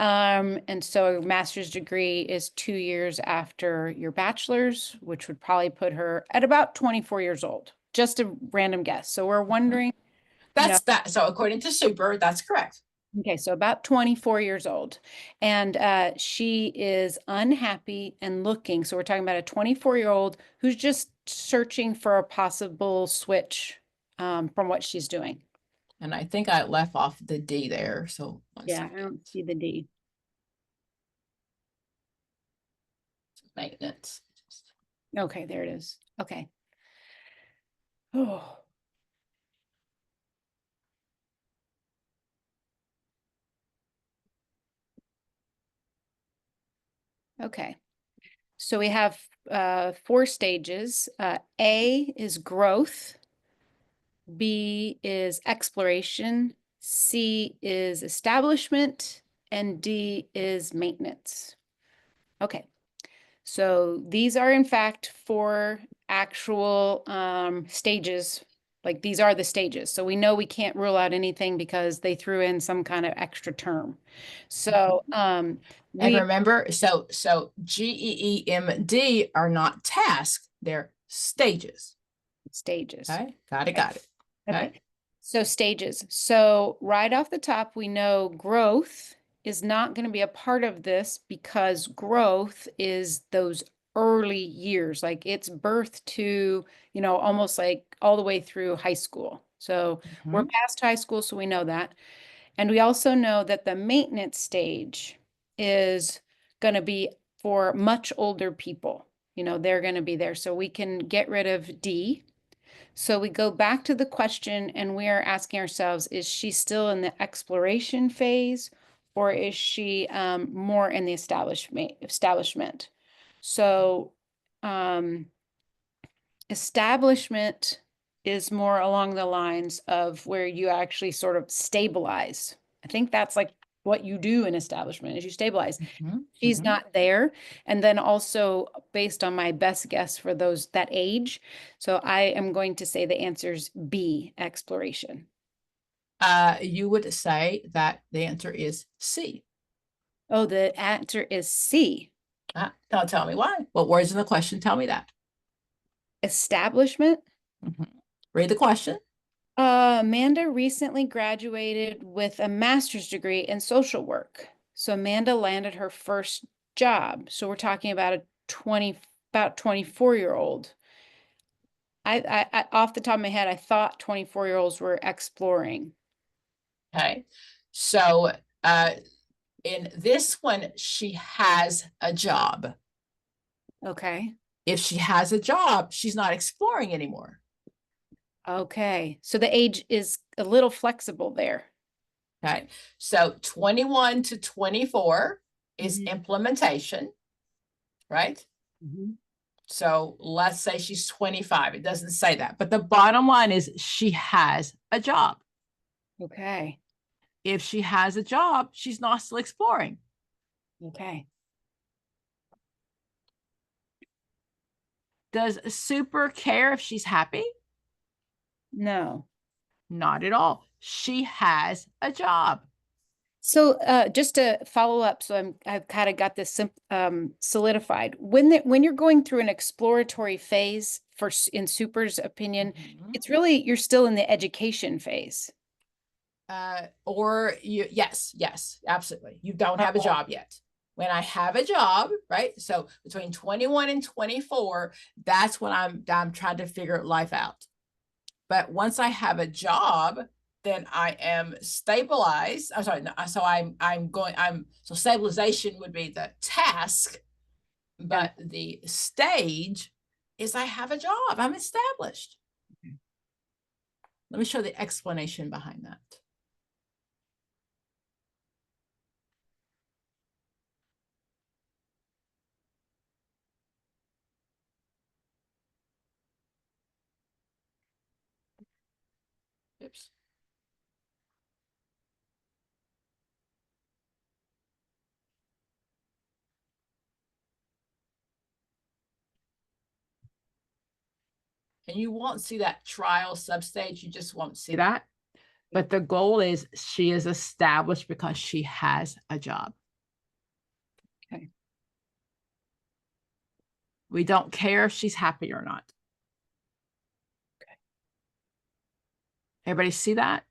And so a master's degree is 2 years after your bachelor's, which would probably put her at about 24 years old. Just a random guess. So we're wondering. That. So according to Super, that's correct. Okay, so about 24 years old. And she is unhappy and looking. So we're talking about a 24-year-old who's just searching for a possible switch from what she's doing. And I think I left off the D there. So I don't see the D. Maintenance. Okay, there it is. Okay. Oh. Okay. So we have 4 stages. A is growth. B is exploration. C is establishment. And D is maintenance. Okay. So these are in fact 4 actual stages. Like these are the stages. So we know we can't rule out anything because they threw in some kind of extra term. So and remember, so GEEMD are not tasks, they're stages. Stages. Okay, got it. Okay. So stages. So right off the top, we know growth is not going to be a part of this because growth is those early years, like it's birth to, almost like all the way through high school. So we're past high school, so we know that. And we also know that the maintenance stage is going to be for much older people. You know, they're going to be there. So we can get rid of D. So we go back to the question and we are asking ourselves, is she still in the exploration phase or is she more in the establishment? So establishment is more along the lines of where you actually sort of stabilize. I think that's like what you do in establishment is you stabilize. She's not there. And then also based on my best guess for that age. So I am going to say the answer is B, exploration. You would say that the answer is C. Oh, the answer is C. Now tell me why. What words in the question tell me that? Establishment. Read the question. Amanda recently graduated with a master's degree in social work. So Amanda landed her first job. So we're talking about about 24-year-old. I off the top of my head, I thought 24-year-olds were exploring. Okay. So in this one, she has a job. Okay. If she has a job, she's not exploring anymore. Okay. So the age is a little flexible there. Okay. So 21 to 24 is implementation, right? So let's say she's 25. It doesn't say that. But the bottom line is she has a job. Okay. If she has a job, she's not still exploring. Okay. Does Super care if she's happy? No. Not at all. She has a job. So just to follow up, so I've kind of got this solidified. When you're going through an exploratory phase in Super's opinion, it's really you're still in the education phase. Yes, absolutely. You don't have a job yet. When I have a job, right? So between 21 and 24, that's when I'm trying to figure life out. But once I have a job, then I am stabilized. I'm sorry. So stabilization would be the task, but the stage is I have a job. I'm established. Let me show the explanation behind that. Oops. And you won't see that trial substage. You just won't see that. But the goal is she is established because she has a job. Okay. We don't care if she's happy or not. Okay. Everybody see that?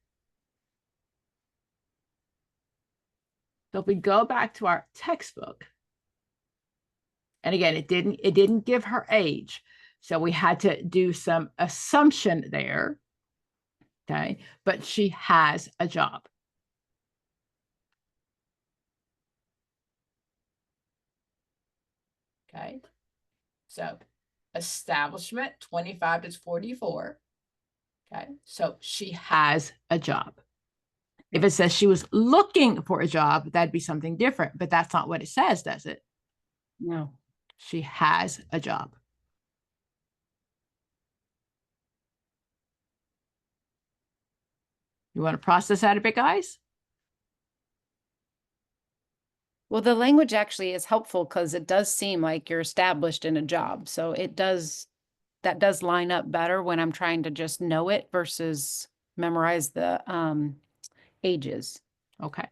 So if we go back to our textbook, and again, it didn't give her age. So we had to do some assumption there. Okay. But she has a job. Okay. So establishment 25 to 44. Okay. So she has a job. If it says she was looking for a job, that'd be something different, but that's not what it says, does it? No. She has a job. You want to process that a bit, guys? Well, the language actually is helpful because it does seem like you're established in a job. So that does line up better when I'm trying to just know it versus memorize the ages. Okay.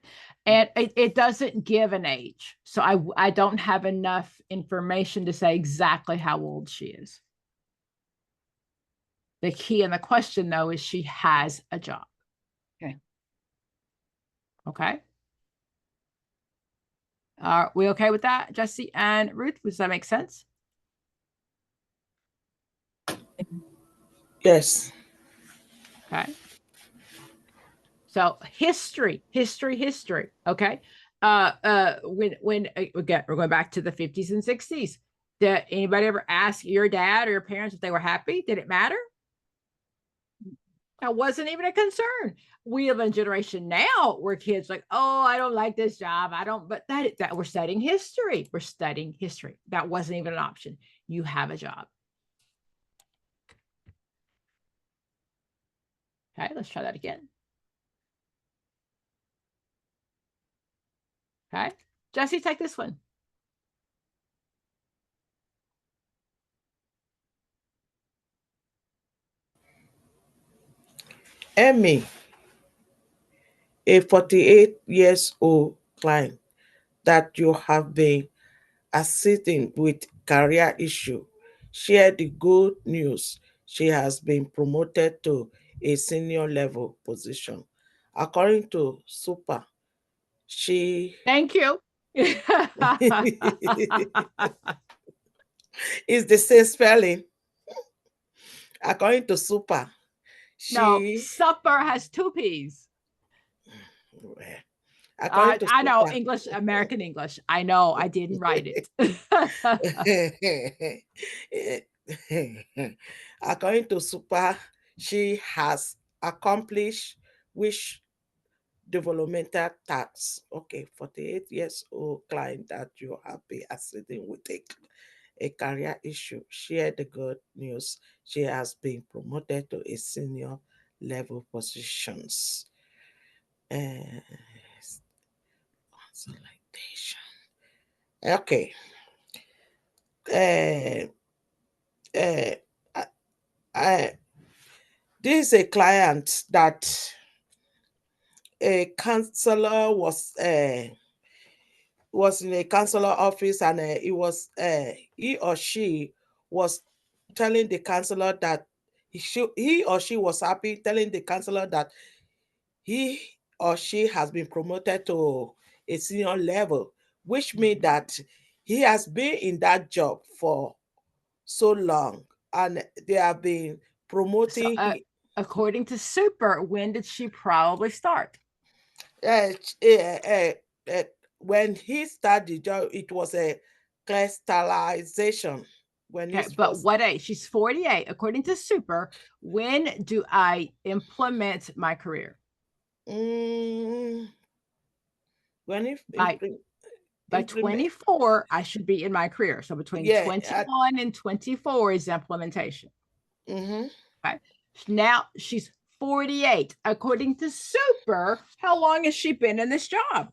And it doesn't give an age. So I don't have enough information to say exactly how old she is. The key in the question, though, is she has a job. Okay. Okay. Are we okay with that, Jesse and Ruth? Does that make sense? Yes. Okay. So history. Okay. Again, we're going back to the 50s and 60s. Did anybody ever ask your dad or your parents if they were happy? Did it matter? That wasn't even a concern. We live in a generation now where kids like, oh, I don't like this job. I don't, but that we're studying history. We're studying history. That wasn't even an option. You have a job. Okay, let's try that again. Okay, Jesse, take this one. Emmy, a 48 years old client that you have been assisting with career issue, shared the good news she has been promoted to a senior level position. According to Super, she Thank you. is the same spelling. According to Super, No, she supper has two P's. according to I know Super, English, American English. I know I didn't write it. according to Super, she has accomplished which developmental tasks. Okay, 48 years old client that you have been assisting with a career issue. Share the good news. She has been promoted to a senior level positions. Uh, consolidation. Okay. Uh, uh, I, I, this is a client that a counselor was in a counselor office, and he or she was telling the counselor that he or she was happy, telling the counselor that he or she has been promoted to a senior level, which means that he has been in that job for so long, and they have been So, promoting according to Super, when did she probably start? uh, uh, uh, when he started the job, it was a crystallization. When Okay, he's but first, what age? She's 48. According to Super, when do I implement my career? mm, when he By by implement, 24, I should be in my career. So between yeah, 21 and 24 is implementation. mm-hmm. Okay. Now she's 48. According to Super, how long has she been in this job?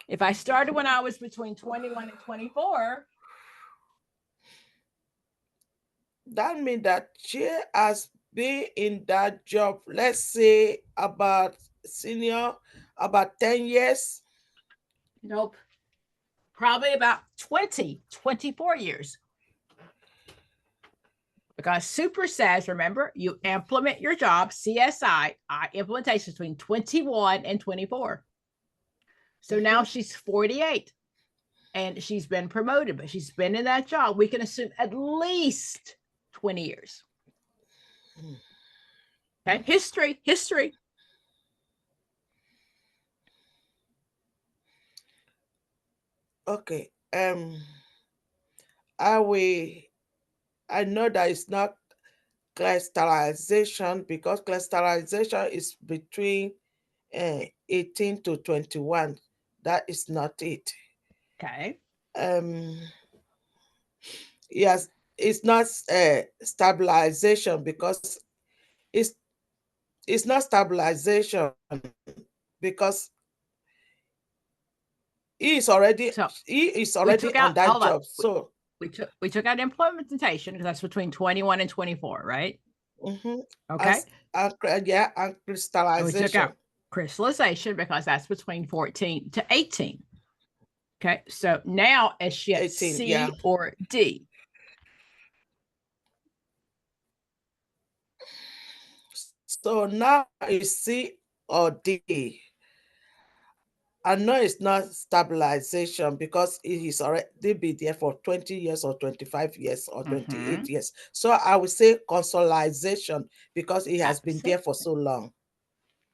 If I started when I was between 21 and 24, That means that she has been in that job, let's say about senior, about 10 years. nope, probably about 20, 24 years. Because Super says, remember, you implement your job, CSI, implementation between 21 and 24. So now she's 48 and she's been promoted, but she's been in that job. We can assume at least 20 years. Okay, history. Okay. I will I know that it's not crystallization, because crystallization is between 18 to 21. That is not it. Okay. Um, yes, it's not stabilization, because it's it's not stabilization, because So he is we already took on out, that hold on. job. So We took out implementation because that's between 21 and 24, right? mhm, Okay. and And we took crystallization. out crystallization because that's between 14 to 18. Okay. So now is she at 18, yeah. C or D? So now it's C or D. I know it's not stabilization, because he's already been there for 20 years or 25 years or 28 years. So I would say consolidation, because he has been there for so long.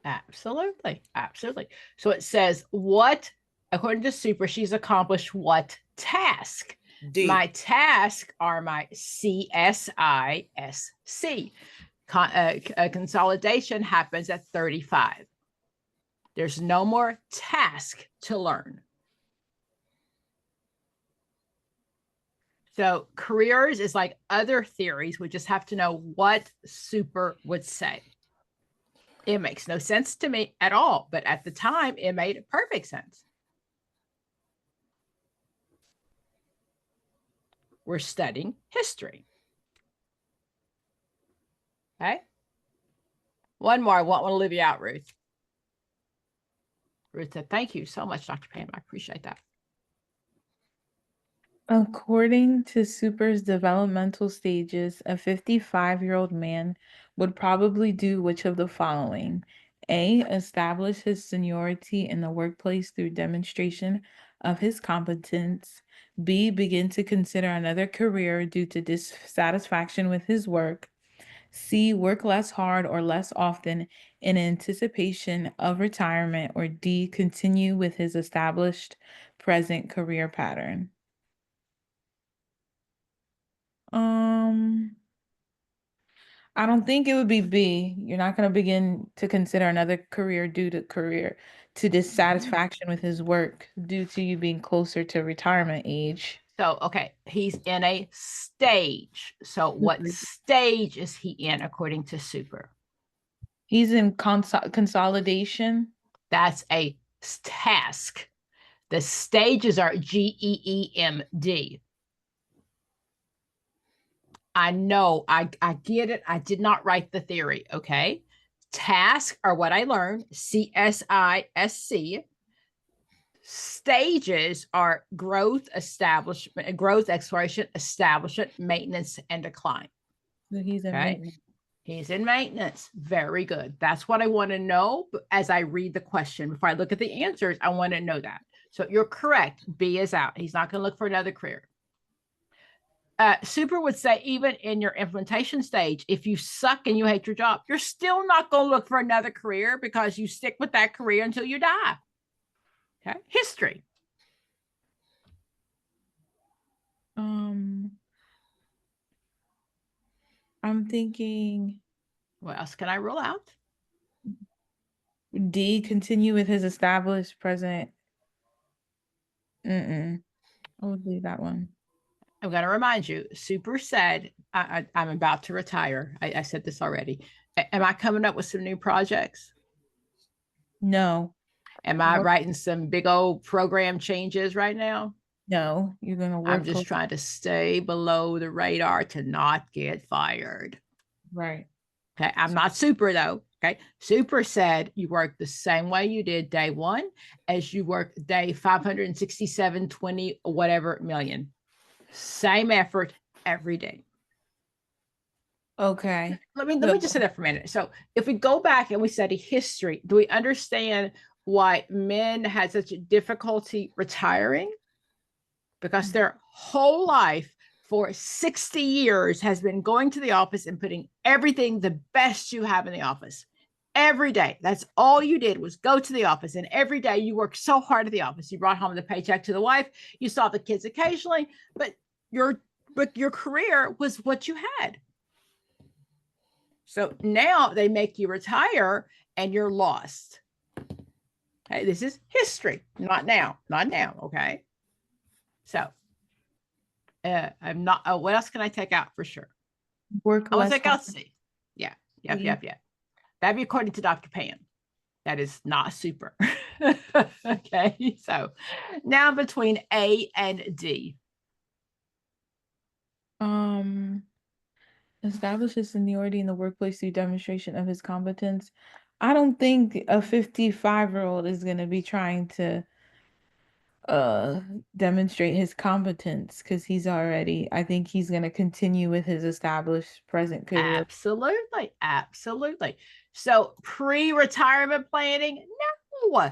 Absolutely. Absolutely. So it says, what, according to Super, she's accomplished what task? D. My tasks are my CSISC. Consolidation happens at 35. There's no more task to learn. So careers is like other theories. We just have to know what Super would say. It makes no sense to me at all, but at the time, it made perfect sense. We're studying history. Okay. One more. I won't want to leave you out, Ruth. Ruth said, thank you so much, Dr. Pam. I appreciate that. According to Super's developmental stages, a 55-year-old man would probably do which of the following? A, establish his seniority in the workplace through demonstration of his competence. B, begin to consider another career due to dissatisfaction with his work. C, work less hard or less often in anticipation of retirement. Or D, continue with his established present career pattern. I don't think it would be B. You're not going to begin to consider another career due to dissatisfaction with his work due to you being closer to retirement age. So, okay, he's in a stage. So what stage is he in according to Super? He's in consolidation. That's a task. The stages are GEEMD. I know, I get it. I did not write the theory, okay? Tasks are what I learned, CSISC. Stages are growth, establishment, growth, exploration, establishment, maintenance, and decline. So he's in maintenance. He's in maintenance. Very good. That's what I want to know as I read the question. Before I look at the answers, I want to know that. So you're correct. B is out. He's not going to look for another career. Super would say, even in your implementation stage, if you suck and you hate your job, you're still not going to look for another career because you stick with that career until you die. Okay. History. I'm thinking. What else can I rule out? D, continue with his established present. I would leave that one. I'm going to remind you, Super said, I'm about to retire. I said this already. Am I coming up with some new projects? No. Am I writing some big old program changes right now? No, you're going to work. I'm just trying to stay below the radar to not get fired. Right. Okay. I'm not Super though. Okay. Super said you work the same way you did day one as you work day 567, 20, whatever million. Same effort every day. Okay. Let me just say that for a minute. So if we go back and we study history, do we understand why men had such a difficulty retiring? Because their whole life for 60 years has been going to the office and putting everything the best you have in the office. Every day. That's all you did was go to the office. And every day you worked so hard at the office. You brought home the paycheck to the wife. You saw the kids occasionally, but your career was what you had. So now they make you retire and you're lost. Okay, this is history, not now, okay? So I'm not, what else can I take out for sure? Work I want less to take out C. Yeah. That'd be according to Dr. Pam. That is not Super. Okay, so now between A and D. Establish his seniority in the workplace through demonstration of his competence. I don't think a 55-year-old is going to be trying to demonstrate his competence because I think he's going to continue with his established present career. Absolutely. So pre-retirement planning, no,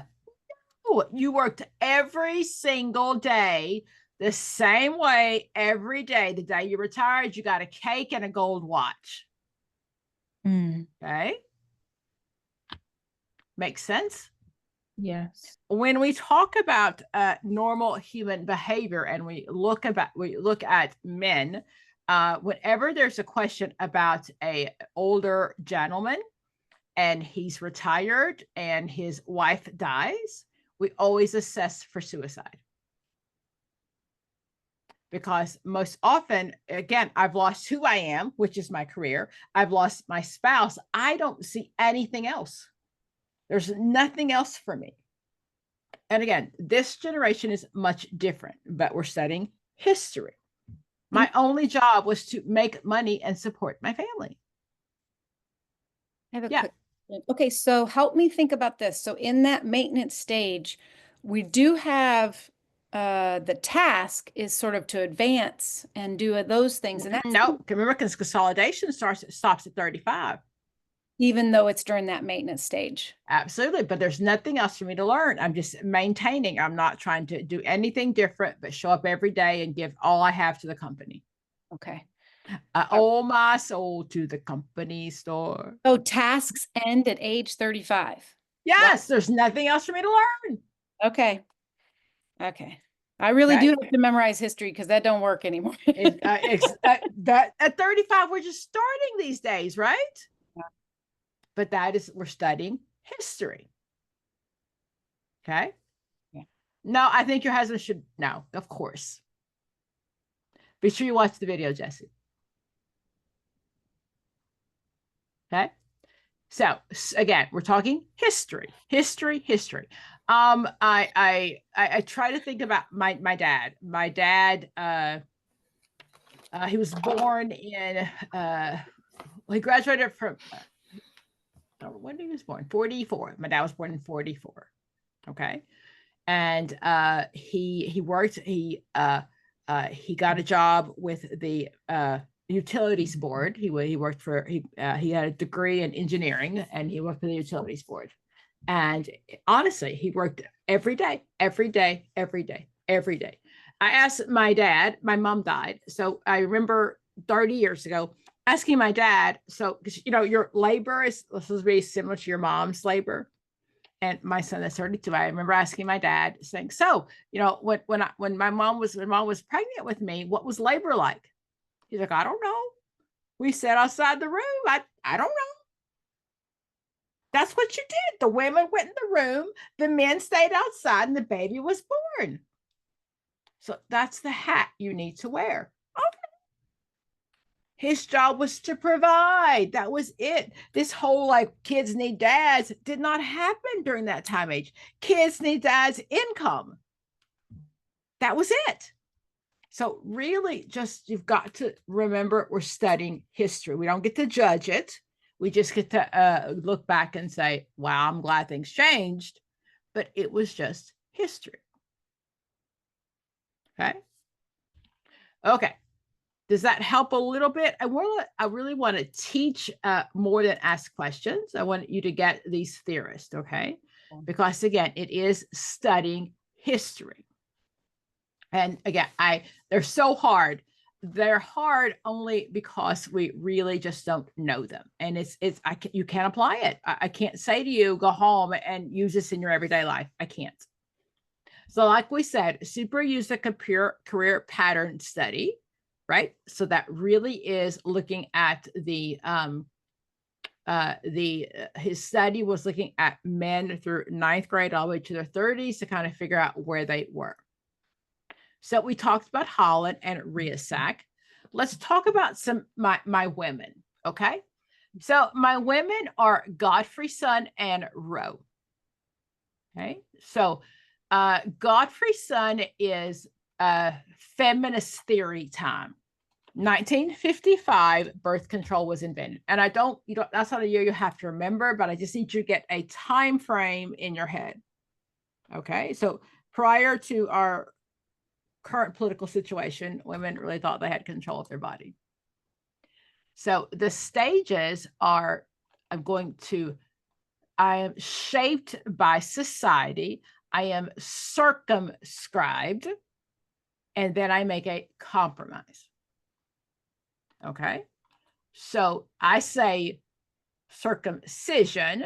you worked every single day the same way every day. The day you retired, you got a cake and a gold watch. Okay. Makes sense? Yes. When we talk about normal human behavior and we look at men, whenever there's a question about a older gentleman and he's retired and his wife dies, we always assess for suicide. Because most often, again, I've lost who I am, which is my career. I've lost my spouse. I don't see anything else. There's nothing else for me. And again, this generation is much different, but we're studying history. My only job was to make money and support my family. I have a Yeah. quick. Okay, so help me think about this. So in that maintenance stage, we do have the task is sort of to advance and do those things, and that's No, remember, because consolidation stops at 35. even though it's during that maintenance stage. Absolutely, but there's nothing else for me to learn. I'm just maintaining. I'm not trying to do anything different, but show up every day and give all I have to the company. Okay. I owe my soul to the company store. So tasks end at age 35. Yes, there's nothing else for me to learn. Okay. Okay. I really Okay. do have to memorize history because that don't work anymore. That at 35, we're just starting these days, right? Yeah. But we're studying history. Okay. Yeah. No, I think your husband should know, of course. Be sure you watch the video, Jesse. Okay. So again, we're talking history. I try to think about my dad. My dad, he was born in he graduated from when he was born, 44. My dad was born in 44. Okay. And he worked, he got a job with the utilities board. He worked for he had a degree in engineering and he worked for the utilities board. And honestly, he worked every day. I asked my dad, my mom died. So I remember 30 years ago asking my dad, so because your labor is supposed to be similar to your mom's labor. And my son is 32. I remember asking my dad, saying, so, when my mom was pregnant with me, what was labor like? He's like, I don't know. We sat outside the room. I don't know. That's what you did. The women went in the room, the men stayed outside, and the baby was born. So that's the hat you need to wear. Okay. His job was to provide. That was it. This whole kids need dads did not happen during that time age. Kids need dads' income. That was it. So really just you've got to remember we're studying history. We don't get to judge it. We just get to look back and say, wow, I'm glad things changed, but it was just history. Okay. Okay. Does that help a little bit? I really want to teach more than ask questions. I want you to get these theorists, okay? Because again, it is studying history. And again, they're so hard. They're hard only because we really just don't know them. And you can't apply it. I can't say to you, go home and use this in your everyday life. I can't. So like we said, super use a career pattern study, right? So that really is looking at his study was looking at men through 9th grade all the way to their 30s to kind of figure out where they were. So we talked about Holland and Riesack. Let's talk about some my women, okay? So my women are Godfrey's son and Roe. Okay, so Godfrey's son is feminist theory time. 1955, birth control was invented. And that's not a year you have to remember, but I just need you to get a time frame in your head. Okay, so prior to our current political situation, women really thought they had control of their body. So the stages are, I am shaped by society, I am circumscribed, and then I make a compromise. Okay, so I say circumcision,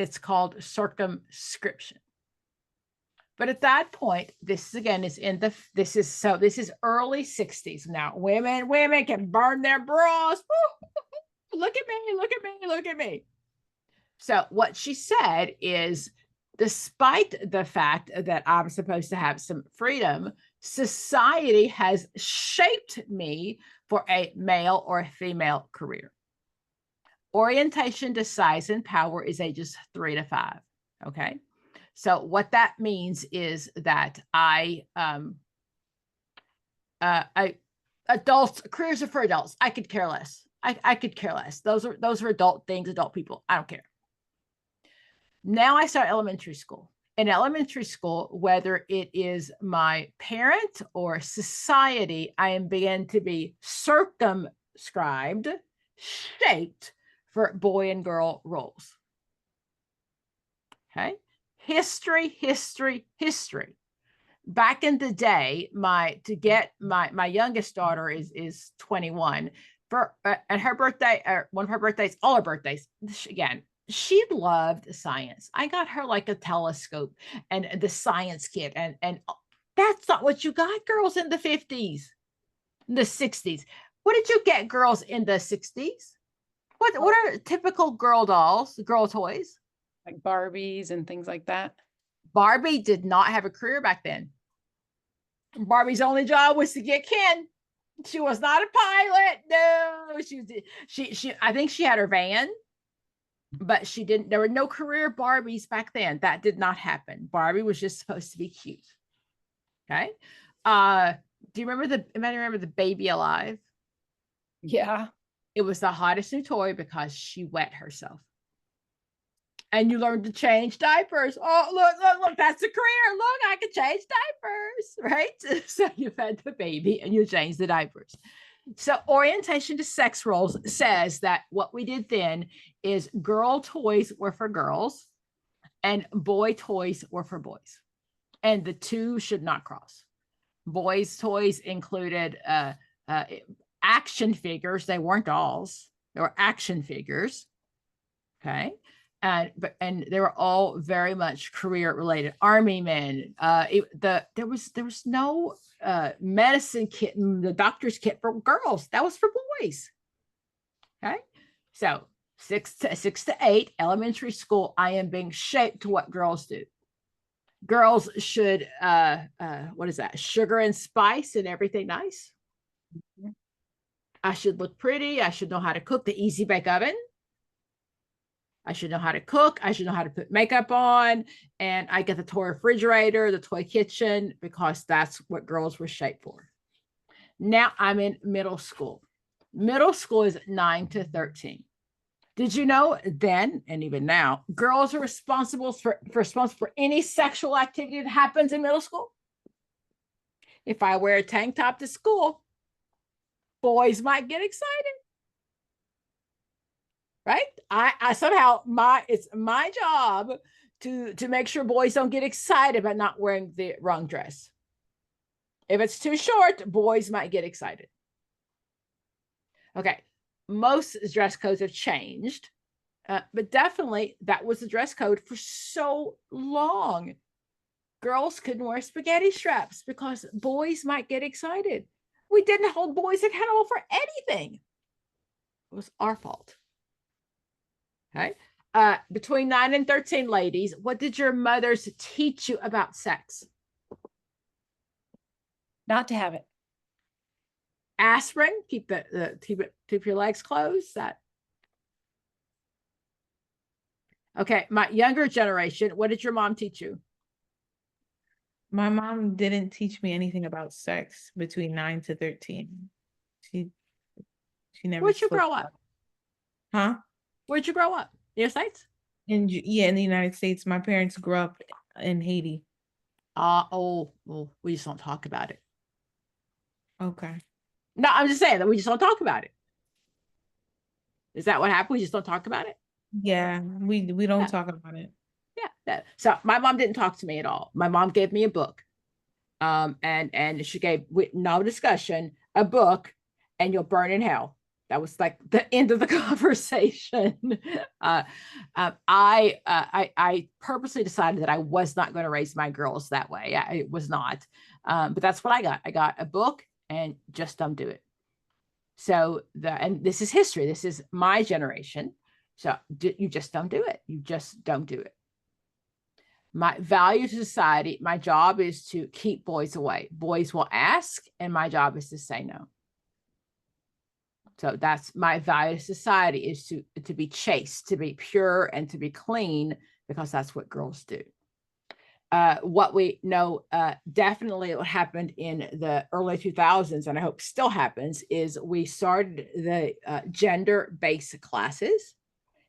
It's called circumscription. But at that point, this again is this is early 60s. Now, women can burn their bras. Look at me, look at me, look at me. So what she said is, despite the fact that I'm supposed to have some freedom, society has shaped me for a male or a female career. Orientation to size and power is ages 3 to 5. Okay. So what that means is that adults, careers are for adults. I could care less. I could care less. Those are adult things, adult people. I don't care. Now I start elementary school. In elementary school, whether it is my parent or society, I am beginning to be circumscribed, shaped for boy and girl roles. Okay. History. Back in the day, my youngest daughter is 21. And her birthday, one of her birthdays, all her birthdays, again, she loved science. I got her like a telescope and the science kit, and that's not what you got girls in the 50s, the 60s. What did you get girls in the 60s? What are typical girl dolls, girl toys? Like Barbies and things like that. Barbie did not have a career back then. Barbie's only job was to get Ken. She was not a pilot. No, she I think she had her van, but she didn't. There were no career Barbies back then. That did not happen. Barbie was just supposed to be cute. Okay. Do you remember the Baby Alive? Yeah. It was the hottest new toy because she wet herself. And you learned to change diapers. Oh, look, that's a career. Look, I can change diapers, right? So you fed the baby and you changed the diapers. So orientation to sex roles says that what we did then is girl toys were for girls and boy toys were for boys. And the two should not cross. Boys' toys included action figures. They weren't dolls. They were action figures. Okay. And they were all very much career related. Army men. There was no medicine kit, the doctor's kit for girls. That was for boys. Okay, so 6 to 8 elementary school. I am being shaped to what girls do. Girls should what is that? Sugar and spice and everything nice. I should look pretty. I should know how to cook. The easy bake oven. I should know how to cook. I should know how to put makeup on. And I get the toy refrigerator, the toy kitchen, because that's what girls were shaped for. Now I'm in middle school. Middle school is 9 to 13. Did you know then, and even now, girls are responsible for any sexual activity that happens in middle school? If I wear a tank top to school, boys might get excited. Right? I somehow it's my job to make sure boys don't get excited about not wearing the wrong dress. If it's too short, boys might get excited. Okay, most dress codes have changed, but definitely that was the dress code for so long. Girls couldn't wear spaghetti straps because boys might get excited. We didn't hold boys accountable for anything. It was our fault. Okay. Between 9 and 13, ladies, what did your mothers teach you about sex? Not to have it. Aspirin, keep your legs closed. That. Okay. My younger generation, what did your mom teach you? My mom didn't teach me anything about sex between 9 to 13. She never. Where'd you grow up? Huh? Where'd you grow up? Your States? In the United States. My parents grew up in Haiti. We just don't talk about it. Okay. No, I'm just saying that we just don't talk about it. Is that what happened? We just don't talk about it? Yeah, we don't talk about it. Yeah. So my mom didn't talk to me at all. My mom gave me a book. And she gave, with no discussion, a book, and you'll burn in hell. That was like the end of the conversation. I purposely decided that I was not going to raise my girls that way. It was not. But that's what I got. I got a book and just don't do it. So and this is history. This is my generation. So you just don't do it. You just don't do it. My value to society, my job is to keep boys away. Boys will ask, and my job is to say no. So that's my value to society, is to be chaste, to be pure, and to be clean, because that's what girls do. What we know definitely what happened in the early 2000s, and I hope still happens, is we started the gender-based classes,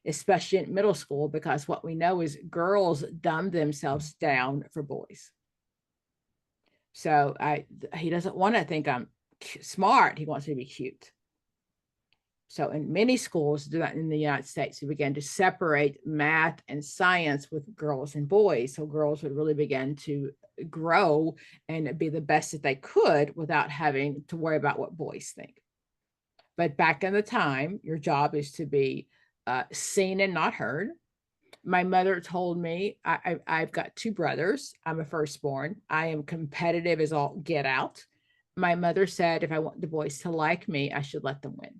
especially in middle school, because what we know is girls dumb themselves down for boys. So he doesn't want to think I'm smart. He wants me to be cute. So in many schools in the United States, we began to separate math and science with girls and boys. So girls would really begin to grow and be the best that they could without having to worry about what boys think. But back in the time, your job is to be seen and not heard. My mother told me, I've got 2 brothers. I'm a firstborn. I am competitive as all get out. My mother said, if I want the boys to like me, I should let them win.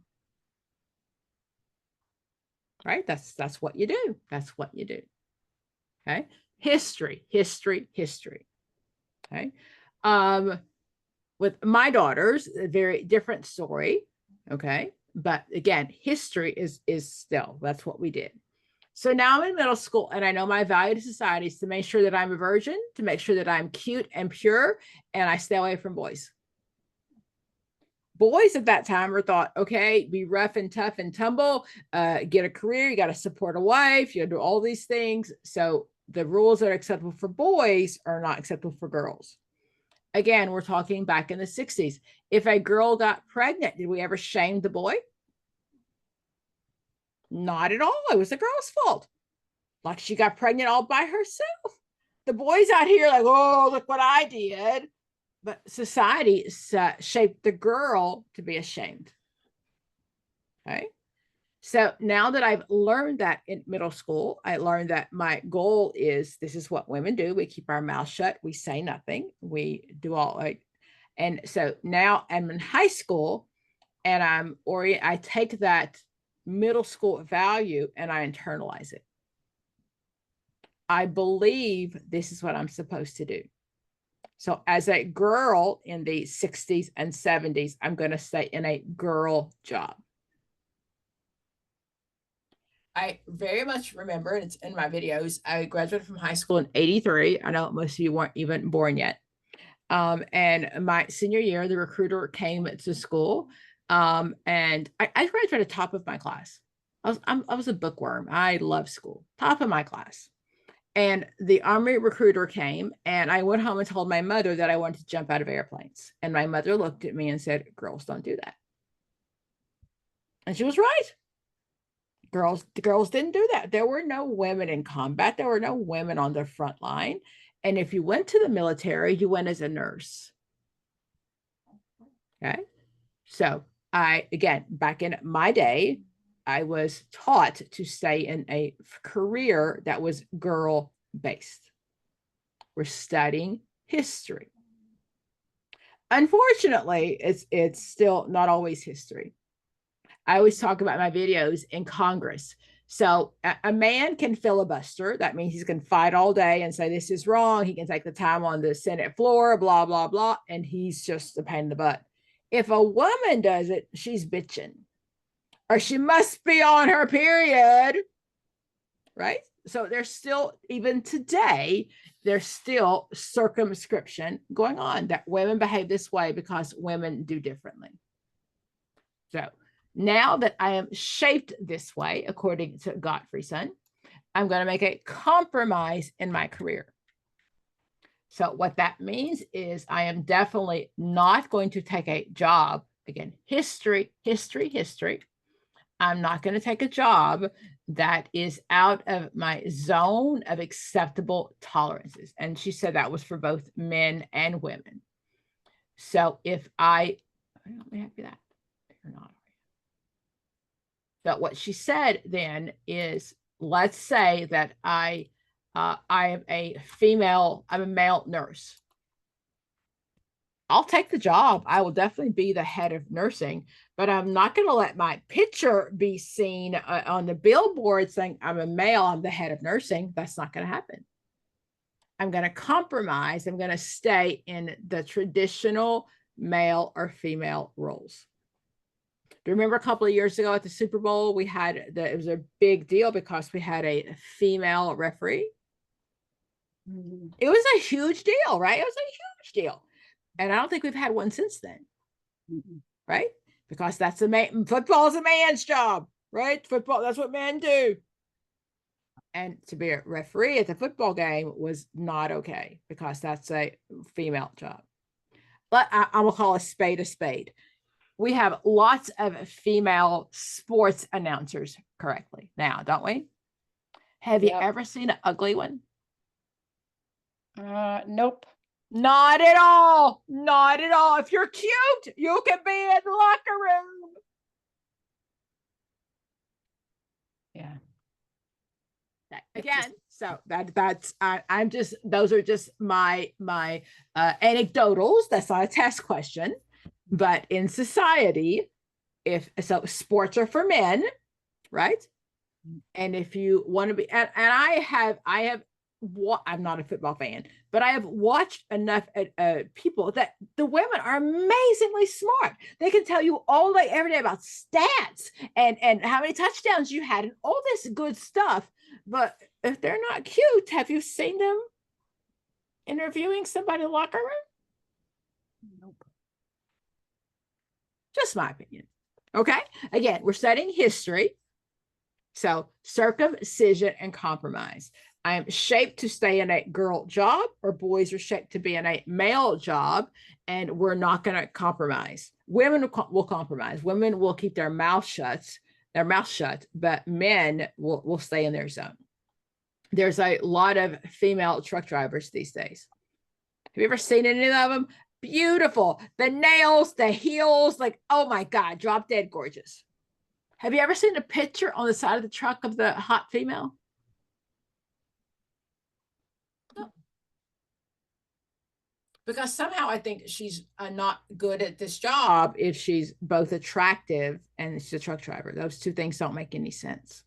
Right? That's what you do. That's what you do. Okay. History. Okay. With my daughters, a very different story. Okay. But again, history is still, that's what we did. So now I'm in middle school, and I know my value to society is to make sure that I'm a virgin, to make sure that I'm cute and pure, and I stay away from boys. Boys at that time were thought, okay, be rough and tough and tumble, get a career, you got to support a wife, you got to do all these things. So the rules that are acceptable for boys are not acceptable for girls. Again, we're talking back in the 60s. If a girl got pregnant, did we ever shame the boy? Not at all. It was the girl's fault. Like, she got pregnant all by herself. The boys out here like, oh, look what I did. But society shaped the girl to be ashamed. Okay. So now that I've learned that in middle school, I learned that my goal is, this is what women do. We keep our mouth shut. We say nothing. We do all like, and so now I'm in high school, and I take that middle school value and I internalize it. I believe this is what I'm supposed to do. So as a girl in the 60s and 70s, I'm going to stay in a girl job. I very much remember, and it's in my videos, I graduated from high school in 83. I know most of you weren't even born yet. And my senior year, the recruiter came to school, and I graduated top of my class. I was a bookworm. I love school, top of my class. And the Army recruiter came, and I went home and told my mother that I wanted to jump out of airplanes. And my mother looked at me and said, girls don't do that. And she was right. The girls didn't do that. There were no women in combat. There were no women on the front line. And if you went to the military, you went as a nurse. Okay. So again, back in my day, I was taught to stay in a career that was girl-based. We're studying history. Unfortunately, it's still not always history. I always talk about my videos in Congress. So a man can filibuster. That means he's going to fight all day and say, this is wrong. He can take the time on the Senate floor, blah, blah, blah. And he's just a pain in the butt. If a woman does it, she's bitching. Or she must be on her period, right? So there's still, even today, there's still circumscription going on that women behave this way because women do differently. So now that I am shaped this way, according to Godfrey's son, I'm going to make a compromise in my career. So what that means is I am definitely not going to take a job. Again, history. I'm not going to take a job that is out of my zone of acceptable tolerances. And she said that was for both men and women. So if I don't have that, you're not. But what she said then is, let's say that I am a female, I'm a male nurse. I'll take the job. I will definitely be the head of nursing, but I'm not going to let my picture be seen on the billboard saying I'm a male, I'm the head of nursing. That's not going to happen. I'm going to compromise. I'm going to stay in the traditional male or female roles. Do you remember a couple of years ago at the Super Bowl, we had it was a big deal because we had a female referee. It was a huge deal, right? It was a huge deal. And I don't think we've had one since then. Right? Because that's football is a man's job, right? Football, that's what men do. And to be a referee at the football game was not okay because that's a female job. But I will call a spade a spade. We have lots of female sports announcers correctly now, don't we? Have you ever seen an ugly one? Nope. Not at all. Not at all. If you're cute, you can be in the locker room. Yeah. Again, so that's I'm just, those are just my anecdotals. That's not a test question. But in society, if so, sports are for men, right? And if you want to be, and I have, I'm not a football fan, but I have watched enough people that the women are amazingly smart. They can tell you all day, every day about stats and how many touchdowns you had and all this good stuff. But if they're not cute, have you seen them interviewing somebody in the locker room? Nope. Just my opinion. Okay. Again, we're studying history. So circumcision and compromise. I am shaped to stay in a girl job, or boys are shaped to be in a male job, and we're not going to compromise. Women will compromise. Women will keep their mouth shut, but men will stay in their zone. There's a lot of female truck drivers these days. Have you ever seen any of them? Beautiful. The nails, the heels, like, oh my God, drop dead gorgeous. Have you ever seen a picture on the side of the truck of the hot female? No. Because somehow I think she's not good at this job if she's both attractive and she's a truck driver. Those two things don't make any sense.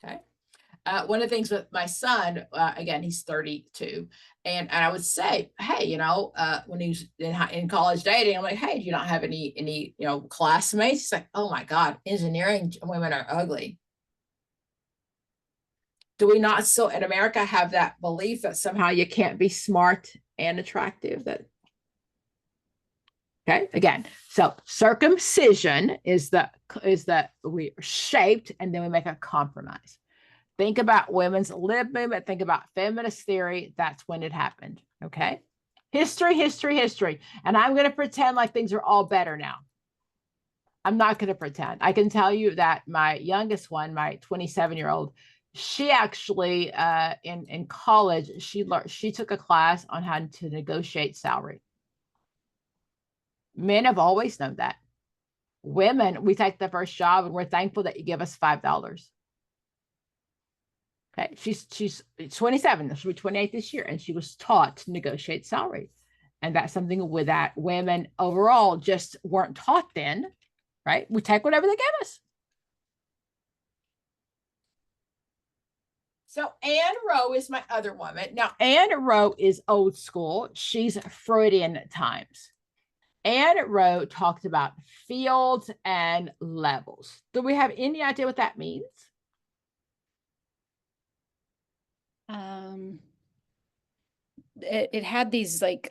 Okay. One of the things with my son, again, he's 32, and I would say, hey, you know, when he was in college dating, I'm like, hey, do you not have any classmates? He's like, oh my God, engineering women are ugly. Do we not still in America have that belief that somehow you can't be smart and attractive? Okay, again, so circumcision is that we are shaped and then we make a compromise. Think about women's lib movement. Think about feminist theory. That's when it happened. Okay. History. And I'm going to pretend like things are all better now. I'm not going to pretend. I can tell you that my youngest one, my 27-year-old, she actually in college, she took a class on how to negotiate salary. Men have always known that. Women, we take the first job and we're thankful that you give us $5. Okay, she's 27, she'll be 28 this year, and she was taught to negotiate salary. And that's something with that women overall just weren't taught then, right? We take whatever they give us. So Anne Rowe is my other woman. Now, Anne Rowe is old school. She's Freudian times. Anne Rowe talked about fields and levels. Do we have any idea what that means? It had these like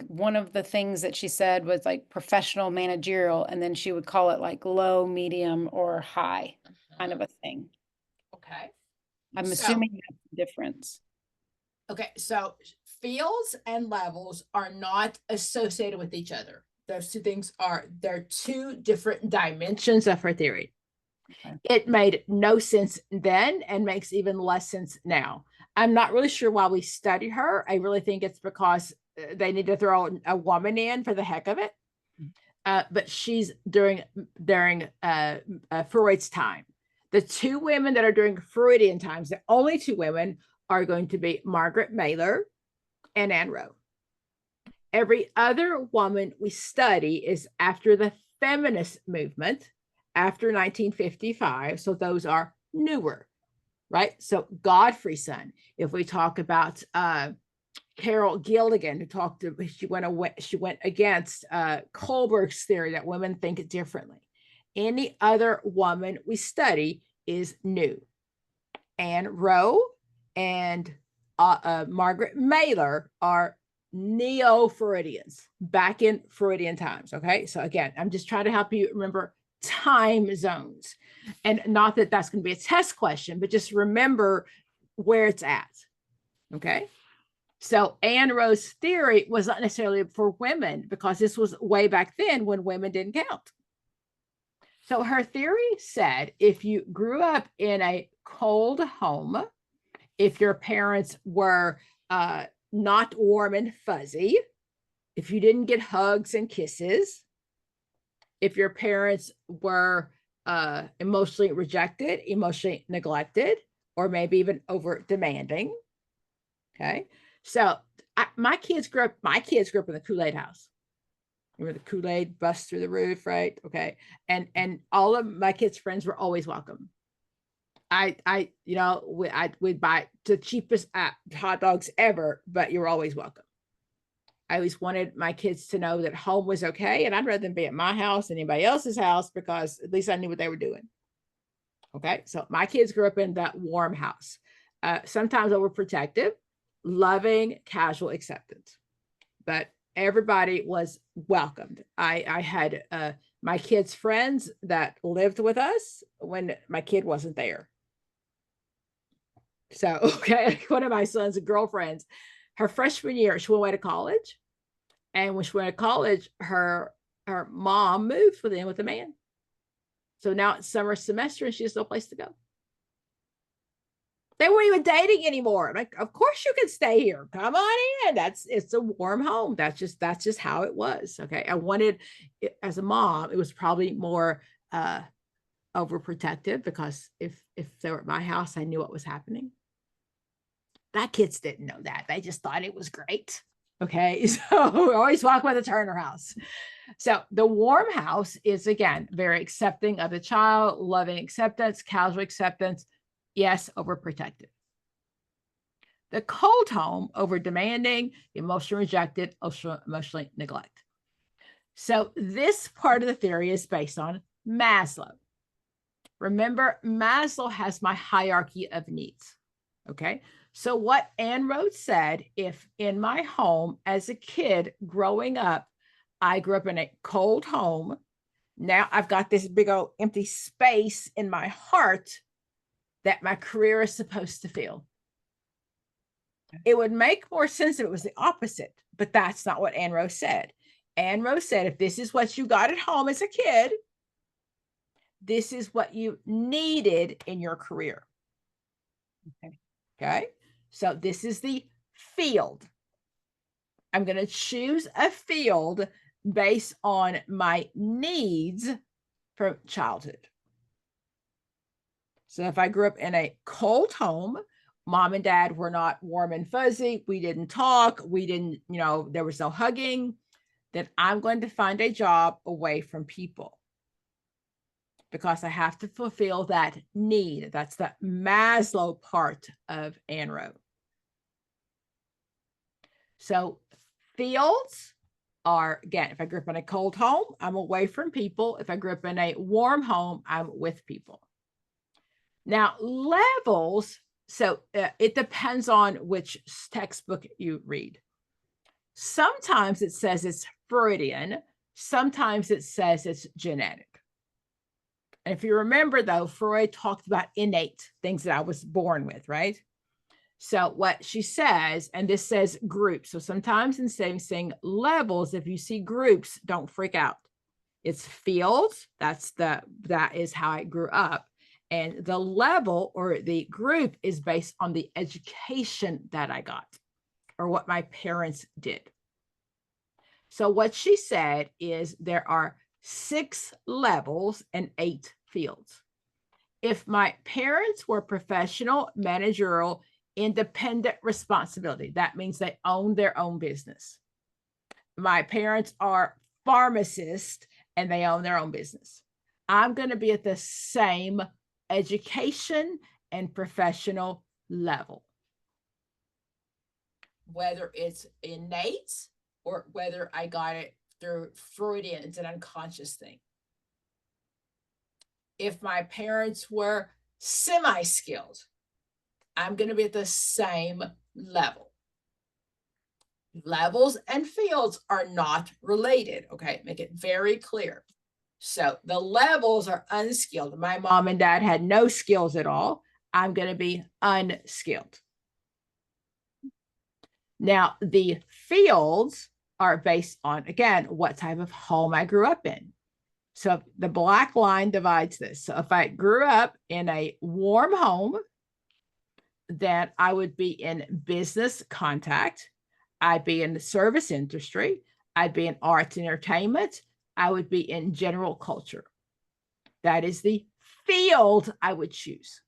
one of the things that she said was like professional managerial, and then she would call it like low, medium, or high kind of a thing. Okay. I'm assuming that's the difference. Okay, so fields and levels are not associated with each other. Those two things they're two different dimensions of her theory. Okay. It made no sense then and makes even less sense now. I'm not really sure why we study her. I really think it's because they need to throw a woman in for the heck of it. but she's during Freud's time. The two women that are during Freudian times, the only two women are going to be Margaret Mailer and Anne Rowe. Every other woman we study is after the feminist movement, after 1955. So those are newer, right? So Godfrey's son. If we talk about Carol Gilligan, who talked to, she went against Kohlberg's theory that women think differently. Any other woman we study is new. Anne Rowe and Margaret Mailer are neo-Freudians, back in Freudian times. Okay, so again, I'm just trying to help you remember time zones, and not that that's going to be a test question, but just remember where it's at. Okay, so Anne Rowe's theory was not necessarily for women, because this was way back then when women didn't count. So her theory said if you grew up in a cold home, if your parents were not warm and fuzzy, if you didn't get hugs and kisses, if your parents were emotionally rejected, emotionally neglected, or maybe even over demanding. Okay, so my kids grew up in the Kool-Aid house. Remember the Kool-Aid bust through the roof, right? Okay, and all of my kids' friends were always welcome. We'd buy the cheapest hot dogs ever, but you're always welcome. I always wanted my kids to know that home was okay, and I'd rather them be at my house than anybody else's house, because at least I knew what they were doing. Okay, so my kids grew up in that warm house, sometimes overprotective, loving, casual acceptance, but everybody was welcomed. I had my kids' friends that lived with us when my kid wasn't there. So, okay, one of my son's girlfriends, her freshman year, she went away to college. And when she went to college, her mom moved with a man. So now it's summer semester and she has no place to go. They weren't even dating anymore. I'm like, of course you can stay here. Come on in. It's a warm home. That's just how it was. Okay. I wanted, as a mom, it was probably more overprotective, because if they were at my house, I knew what was happening. That kids didn't know that. They just thought it was great. Okay, so we always walk by the Turner house. So the warm house is, again, very accepting of the child, loving acceptance, casual acceptance, yes, overprotective. The cold home, over demanding, emotionally rejected, emotionally neglect. So this part of the theory is based on Maslow. Remember, Maslow has my hierarchy of needs. Okay, so what Anne Rowe said, if in my home as a kid growing up, I grew up in a cold home, now I've got this big old empty space in my heart that my career is supposed to fill. It would make more sense if it was the opposite, but that's not what Anne Rowe said. Anne Rowe said, if this is what you got at home as a kid, this is what you needed in your career. Okay, so this is the field. I'm going to choose a field based on my needs from childhood. So if I grew up in a cold home, mom and dad were not warm and fuzzy, we didn't talk, we didn't, there was no hugging, then I'm going to find a job away from people, because I have to fulfill that need. That's the Maslow part of Anne Rowe. So fields are, again, if I grew up in a cold home, I'm away from people. If I grew up in a warm home, I'm with people. Now, levels, so it depends on which textbook you read. Sometimes it says it's Freudian. Sometimes it says it's genetic. And if you remember, though, Freud talked about innate things that I was born with, right? So what she says, and this says groups. So sometimes instead of saying levels, if you see groups, don't freak out. It's fields. That is how I grew up. And the level or the group is based on the education that I got or what my parents did. So what she said is there are 6 levels and 8 fields. If my parents were professional, managerial, independent responsibility, that means they own their own business. My parents are pharmacists and they own their own business. I'm going to be at the same education and professional level. Whether it's innate or whether I got it through Freudian, it's an unconscious thing. If my parents were semi-skilled, I'm going to be at the same level. Levels and fields are not related, okay? Make it very clear. So the levels are unskilled. My mom and dad had no skills at all. I'm going to be unskilled. Now, the fields are based on, again, what type of home I grew up in. So the black line divides this. So if I grew up in a warm home, then I would be in business contact. I'd be in the service industry. I'd be in arts and entertainment. I would be in general culture. That is the field I would choose.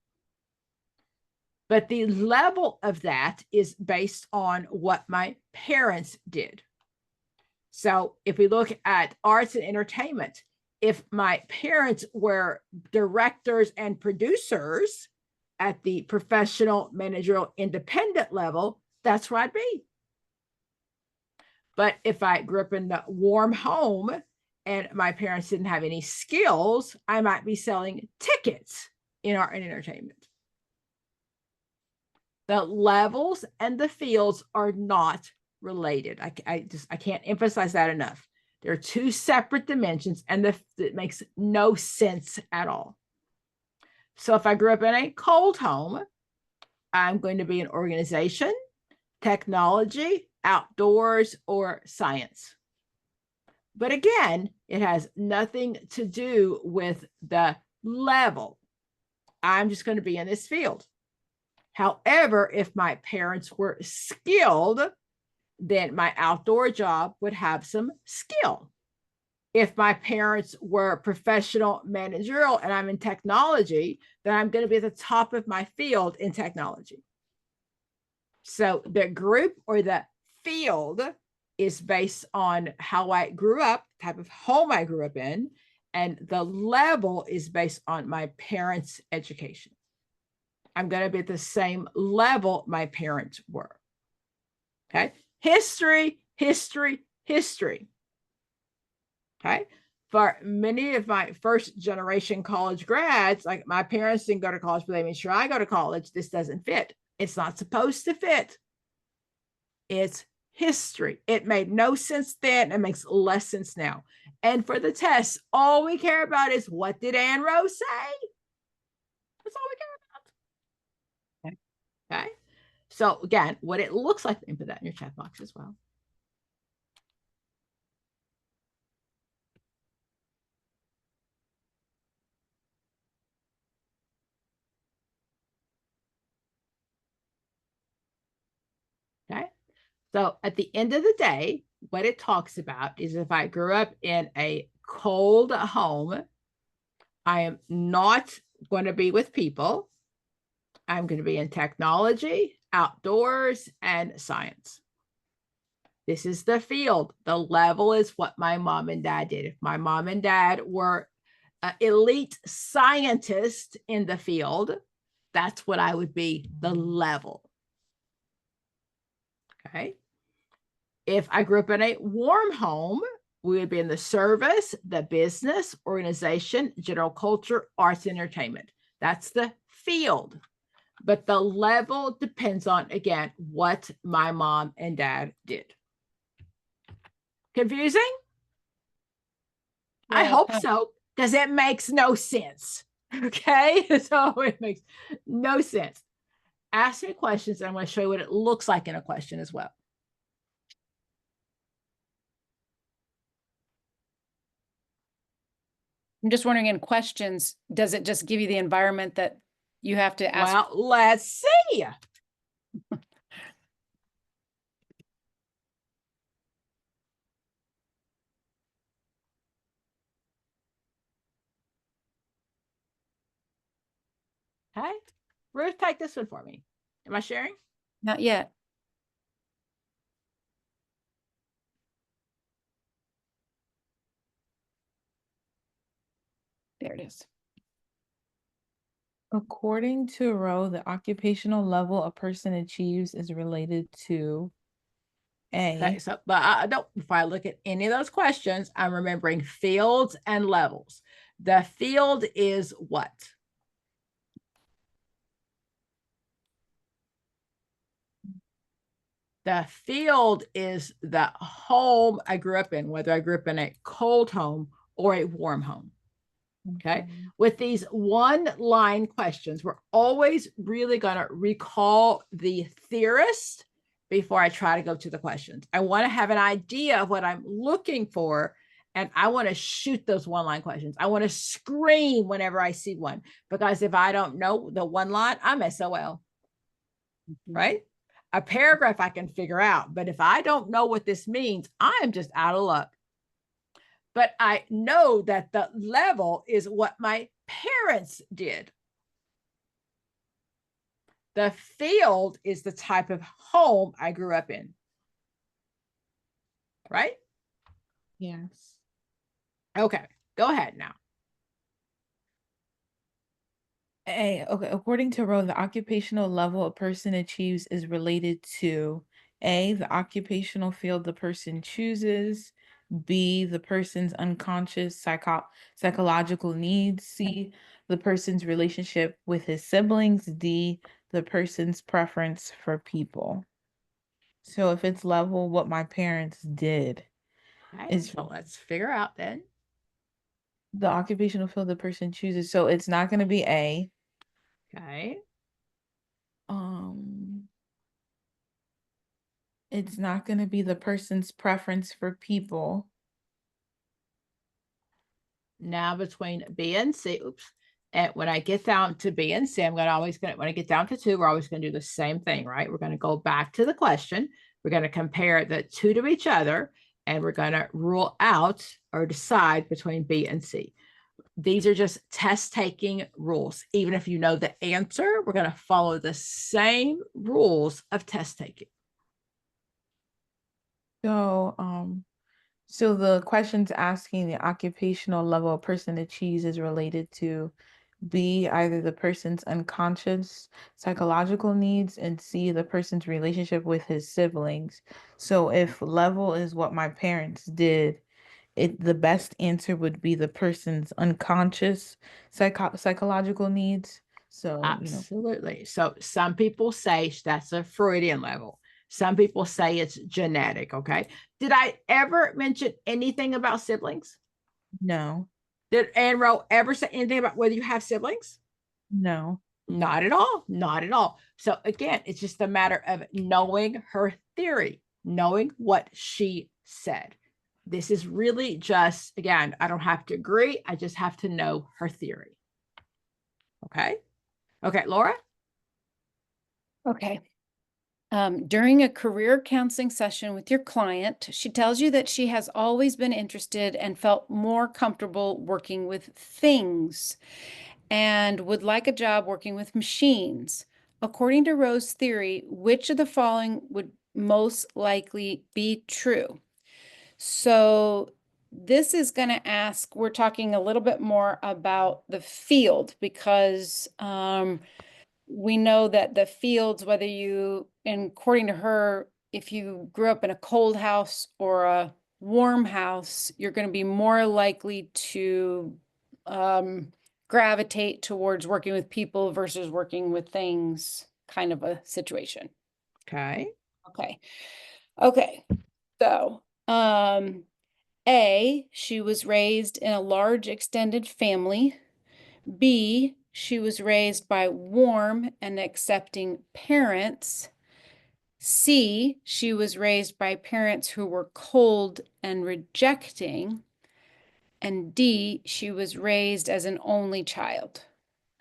But the level of that is based on what my parents did. So if we look at arts and entertainment, if my parents were directors and producers at the professional, managerial, independent level, that's where I'd be. But if I grew up in a warm home and my parents didn't have any skills, I might be selling tickets in art and entertainment. The levels and the fields are not related. I can't emphasize that enough. There are 2 separate dimensions, and it makes no sense at all. So if I grew up in a cold home, I'm going to be in organization, technology, outdoors, or science. But again, it has nothing to do with the level. I'm just going to be in this field. However, if my parents were skilled, then my outdoor job would have some skill. If my parents were professional managerial and I'm in technology, then I'm going to be at the top of my field in technology. So the group or the field is based on how I grew up, type of home I grew up in, and the level is based on my parents' education. I'm going to be at the same level my parents were. Okay. History, history, history. Okay. For many of my first generation college grads, like my parents didn't go to college, but they made sure I go to college. This doesn't fit. It's not supposed to fit. It's history. It made no sense then. It makes less sense now. And for the tests, all we care about is what did Ann Rose say? That's all we care about. Okay. So again, what it looks like, and put that in your chat box as well. Okay. So at the end of the day, what it talks about is if I grew up in a cold home, I am not going to be with people. I'm going to be in technology, outdoors, and science. This is the field. The level is what my mom and dad did. If my mom and dad were elite scientists in the field, that's what I would be, the level. Okay. If I grew up in a warm home, we would be in the service, the business, organization, general culture, arts, and entertainment. That's the field. But the level depends on, again, what my mom and dad did. Confusing? Yeah. I hope so, because it makes no sense. Okay, so it makes no sense. Ask me questions, and I'm going to show you what it looks like in a question as well. I'm just wondering, in questions, does it just give you the environment that you have to ask? Well, let's see. Okay. Ruth, take this one for me. Am I sharing? Not yet. There it is. According to Rowe, the occupational level a person achieves is related to Okay, A. so but I don't, before I look at any of those questions, I'm remembering fields and levels. The field is what? The field is the home I grew up in, whether I grew up in a cold home or a warm home. Okay. With these one line questions, we're always really going to recall the theorist before I try to go to the questions. I want to have an idea of what I'm looking for, and I want to shoot those one line questions. I want to scream whenever I see one, because if I don't know the one line, I'm SOL, right? A paragraph I can figure out, but if I don't know what this means, I'm just out of luck. But I know that the level is what my parents did. The field is the type of home I grew up in. Right? Yes. Okay, go ahead now. A. Okay. According to Rowe, the occupational level a person achieves is related to A, the occupational field the person chooses, B, the person's unconscious psychological needs, C, the person's relationship with his siblings, D, the person's preference for people. So if it's level, what my parents did Okay, is so let's figure out then. the occupational field the person chooses. So it's not going to be A. Okay. It's not going to be the person's preference for people. Now between B and C, oops. And when I get down to B and C, when I get down to 2, we're always going to do the same thing, right? We're going to go back to the question. We're going to compare the 2 to each other, and we're going to rule out or decide between B and C. These are just test taking rules. Even if you know the answer, we're going to follow the same rules of test taking. So the question's asking the occupational level a person achieves is related to B, either the person's unconscious psychological needs, and C, the person's relationship with his siblings. So if level is what my parents did, the best answer would be the person's unconscious psychological needs. So, absolutely. So some people say that's a Freudian level. Some people say it's genetic. Okay. Did I ever mention anything about siblings? No. Did Anne Rowe ever say anything about whether you have siblings? No. Not at all. Not at all. So again, it's just a matter of knowing her theory, knowing what she said. This is really just, again, I don't have to agree. I just have to know her theory. Okay. Okay, Laura? Okay. During a career counseling session with your client, she tells you that she has always been interested and felt more comfortable working with things and would like a job working with machines. According to Rowe's theory, which of the following would most likely be true? So this is going to ask, we're talking a little bit more about the field because we know that the fields, whether you, and according to her, if you grew up in a cold house or a warm house, you're going to be more likely to gravitate towards working with people versus working with things, kind of a situation. Okay. Okay. So, A, she was raised in a large extended family. B, she was raised by warm and accepting parents. C, she was raised by parents who were cold and rejecting. And D, she was raised as an only child.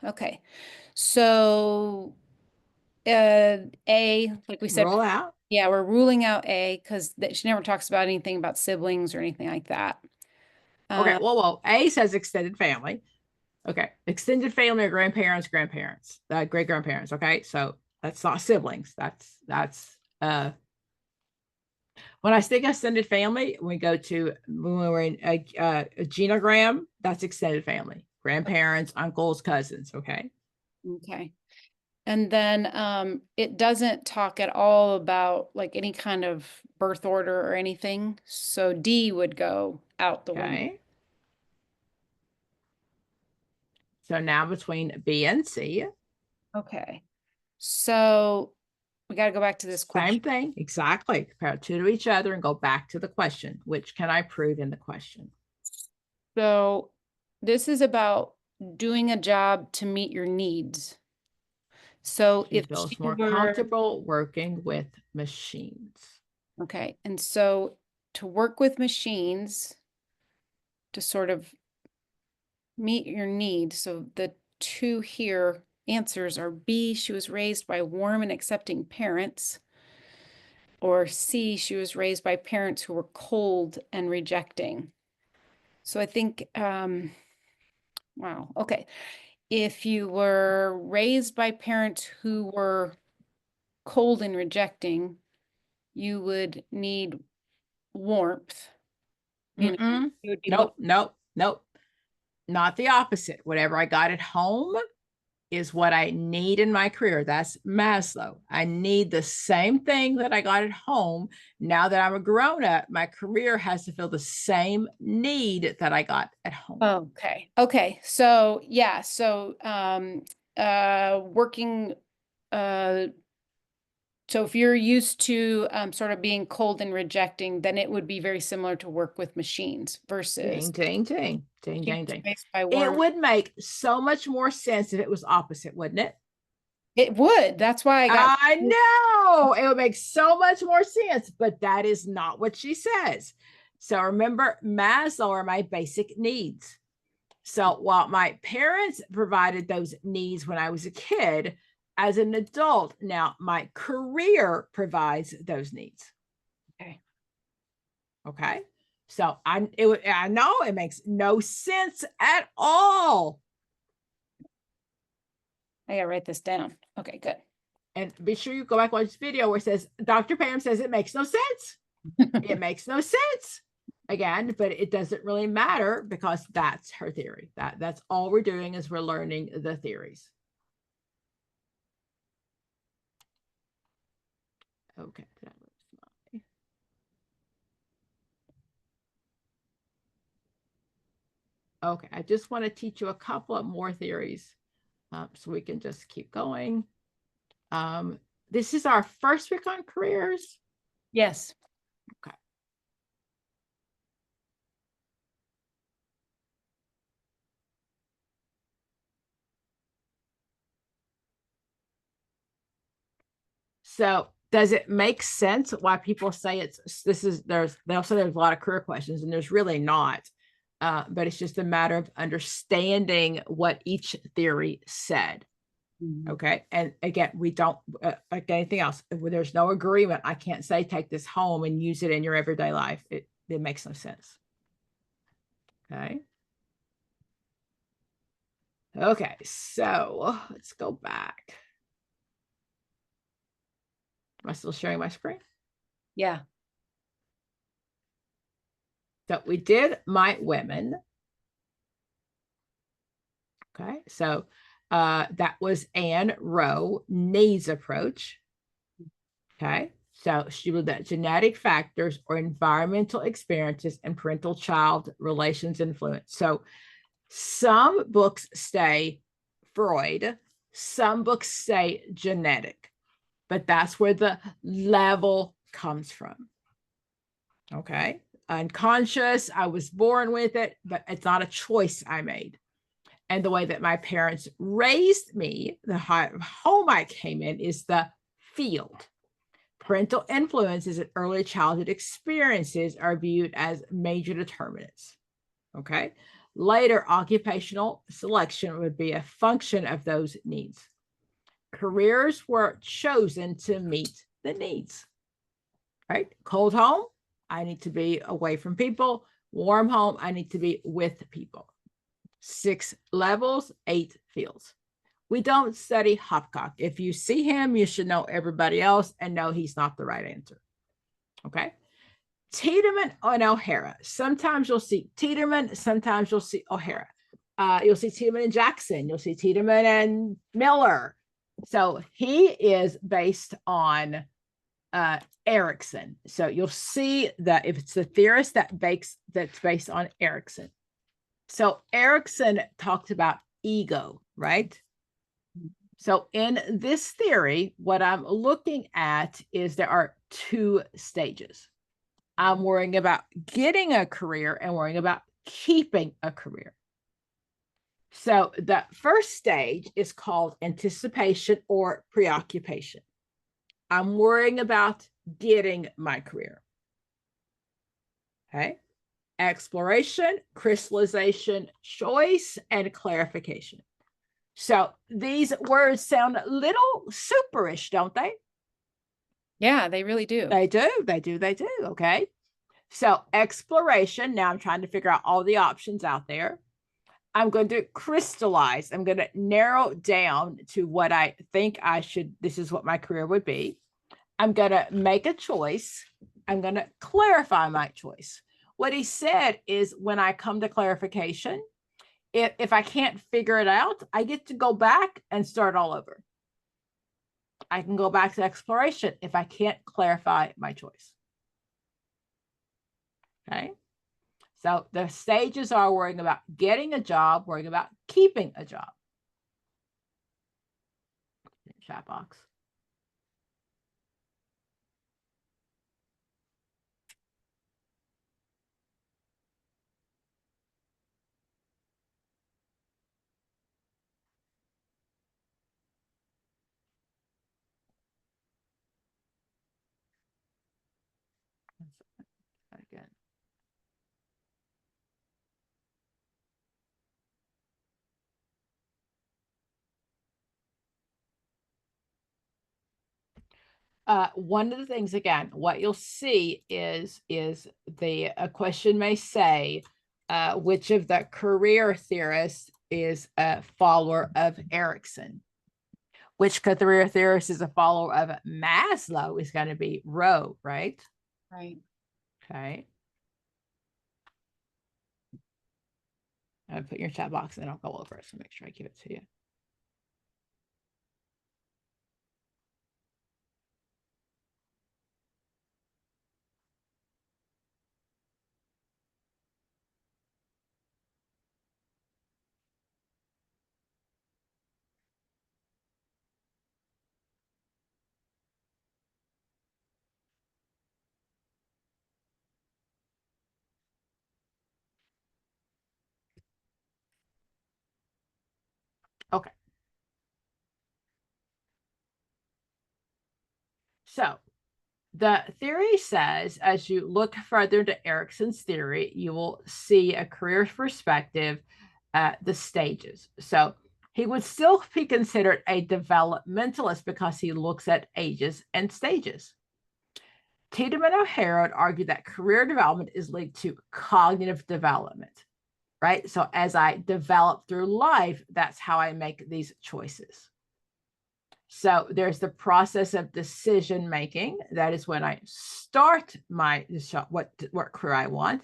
Okay, so A, like we said, Roll out. yeah, we're ruling out A because she never talks about anything about siblings or anything like that. Okay, well, A says extended family. Okay. Extended family or grandparents, great grandparents. Okay. So that's not siblings. That's when I think extended family, we go to when we're in a genogram, that's extended family, grandparents, uncles, cousins. Okay. Okay. And then it doesn't talk at all about like any kind of birth order or anything. So D would go out the window. Okay. So now between B and C, Okay. So we got to go back to this same question. thing. Exactly. Compare two to each other and go back to the question. Which can I prove in the question? So this is about doing a job to meet your needs. So She if feels she more were, comfortable working with machines. okay, and so to work with machines to sort of meet your needs. So the two here answers are B, she was raised by warm and accepting parents, or C, she was raised by parents who were cold and rejecting. So I think, wow, okay. If you were raised by parents who were cold and rejecting, you would need warmth. You know, you would be Nope, nope, nope. Not the opposite. Whatever I got at home is what I need in my career. That's Maslow. I need the same thing that I got at home. Now that I'm a grown up, my career has to fill the same need that I got at home. Okay. Okay. So yeah, so working so if you're used to sort of being cold and rejecting, then it would be very similar to work with machines versus Ding, ding, ding, ding, she ding, was ding. raised by It warm. would make so much more sense if it was opposite, wouldn't it? It would. That's why I got I know it would make so much more sense, but that is not what she says. So remember, Maslow are my basic needs. So while my parents provided those needs when I was a kid, as an adult, now my career provides those needs. Okay. Okay. So I know it makes no sense at all. I gotta write this down. Okay, good. And be sure you go back watch this video where it says Dr. Pam says it makes no sense. It makes no sense again, but it doesn't really matter because that's her theory. That's all we're doing is we're learning the theories. Okay. Okay, I just want to teach you a couple of more theories so we can just keep going. This is our first week on careers. Yes. Okay. So does it make sense why people say they'll say there's a lot of career questions and there's really not, but it's just a matter of understanding what each theory said. Okay. And again, we don't like anything else. If there's no agreement, I can't say take this home and use it in your everyday life. It makes no sense. Okay. Okay. So let's go back. Am I still sharing my screen? Yeah. So we did my women. Okay. So that was Anne Rowe needs approach. Okay. So she looked at genetic factors or environmental experiences and parental child relations influence. So some books say Freud, some books say genetic, but that's where the level comes from. Okay. Unconscious, I was born with it, but it's not a choice I made. And the way that my parents raised me, the home I came in, is the field. Parental influences and early childhood experiences are viewed as major determinants. Okay. Later, occupational selection would be a function of those needs. Careers were chosen to meet the needs. Right? Cold home, I need to be away from people. Warm home, I need to be with people. 6 levels, 8 fields. We don't study Hopcock. If you see him, you should know everybody else and know he's not the right answer. Okay. Tiedemann and O'Hara. Sometimes you'll see Tiedemann, sometimes you'll see O'Hara. You'll see Tiedemann and Jackson. You'll see Tiedemann and Miller. So he is based on Erickson. So you'll see that if it's the theorist that's based on Erickson. So Erickson talked about ego, right? So in this theory, what I'm looking at is there are 2 stages. I'm worrying about getting a career and worrying about keeping a career. So the first stage is called anticipation or preoccupation. I'm worrying about getting my career. Okay. Exploration, crystallization, choice, and clarification. So these words sound a little superish, don't they? Yeah, they really do. They do. Okay. So exploration, now I'm trying to figure out all the options out there. I'm going to crystallize. I'm going to narrow down to what I think I should, this is what my career would be. I'm going to make a choice. I'm going to clarify my choice. What he said is when I come to clarification, if I can't figure it out, I get to go back and start all over. I can go back to exploration if I can't clarify my choice. Okay. So the stages are worrying about getting a job, worrying about keeping a job. Chat box. Again. One of the things, again, what you'll see is the question may say, which of the career theorists is a follower of Erickson? Which career theorist is a follower of Maslow is going to be Rowe, right? Right. Okay. I'll put your chat box and I'll go over it to make sure I give it to you. Okay. So the theory says, as you look further into Erickson's theory, you will see a career perspective at the stages. So he would still be considered a developmentalist because he looks at ages and stages. Tiedemann O'Hara would argue that career development is linked to cognitive development, right? So as I develop through life, that's how I make these choices. So there's the process of decision making. That is when I start my what career I want.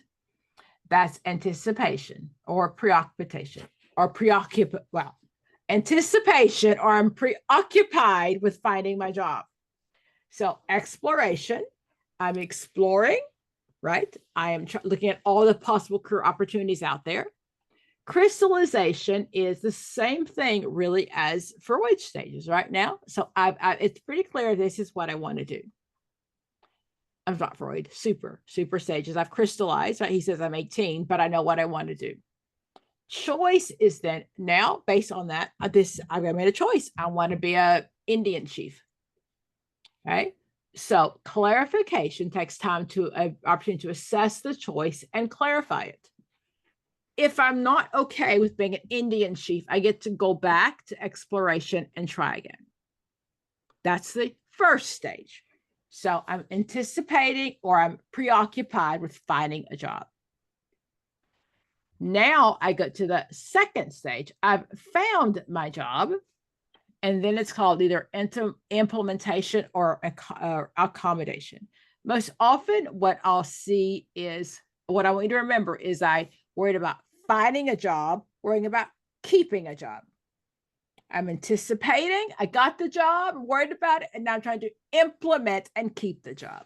That's anticipation or preoccupation or anticipation, or I'm preoccupied with finding my job. So exploration, I'm exploring, right? I am looking at all the possible career opportunities out there. Crystallization is the same thing really as Freud stages right now. So it's pretty clear this is what I want to do. I'm not Freud, super stages. I've crystallized, right? He says I'm 18, but I know what I want to do. Choice is then now based on that, I've made a choice. I want to be an Indian chief. Okay. So clarification takes time to an opportunity to assess the choice and clarify it. If I'm not okay with being an Indian chief, I get to go back to exploration and try again. That's the first stage. So I'm anticipating or I'm preoccupied with finding a job. Now I go to the second stage. I've found my job, and then it's called either implementation or accommodation. Most often, what I'll see is what I want you to remember is I worried about finding a job, worrying about keeping a job. I'm anticipating, I got the job, worried about it, and now I'm trying to implement and keep the job.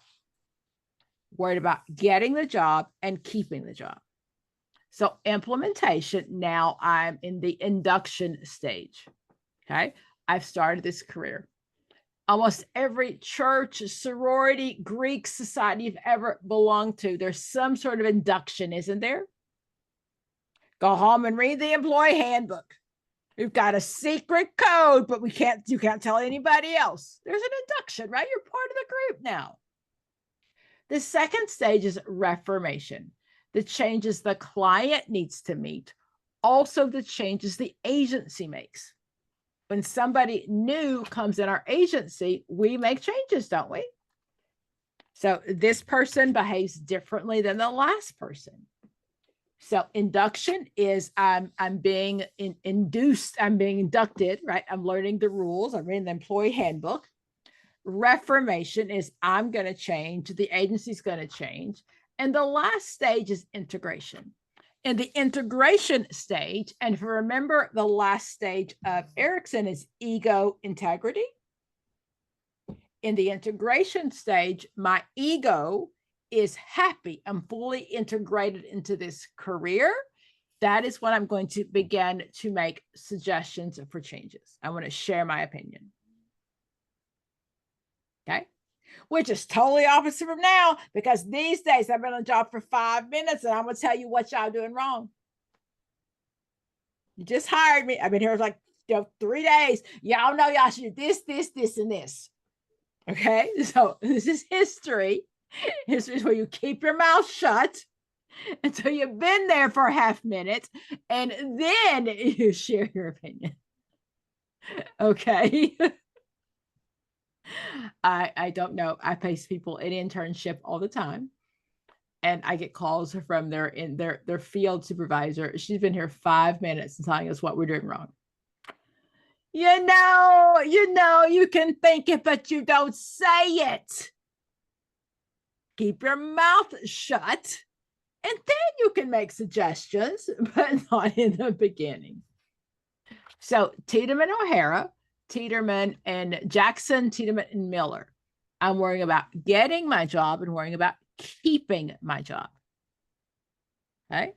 Worried about getting the job and keeping the job. So implementation, now I'm in the induction stage. Okay. I've started this career. Almost every church, sorority, Greek society you've ever belonged to, there's some sort of induction, isn't there? Go home and read the employee handbook. We've got a secret code, but you can't tell anybody else. There's an induction, right? You're part of the group now. The second stage is reformation, the changes the client needs to meet, also the changes the agency makes. When somebody new comes in our agency, we make changes, don't we? So this person behaves differently than the last person. So induction is I'm being induced, I'm being inducted, right? I'm learning the rules, I'm reading the employee handbook. Reformation is I'm going to change, the agency's going to change. And the last stage is integration. In the integration stage, and if you remember, the last stage of Erickson is ego integrity. In the integration stage, my ego is happy. I'm fully integrated into this career. That is when I'm going to begin to make suggestions for changes. I want to share my opinion. Okay. Which is totally opposite from now, because these days I've been on the job for 5 minutes and I'm going to tell you what y'all doing wrong. You just hired me. I've been here like 3 days. Y'all know y'all should do this, and this. Okay. So this is history. History is where you keep your mouth shut until you've been there for a half minute and then you share your opinion. Okay. I don't know. I place people in internship all the time, and I get calls from their field supervisor. She's been here 5 minutes and telling us what we're doing wrong. You know, you can think it, but you don't say it. Keep your mouth shut, and then you can make suggestions, but not in the beginning. So Tiedemann O'Hara, Tiedemann and Jackson, Tiedemann and Miller. I'm worrying about getting my job and worrying about keeping my job. Okay,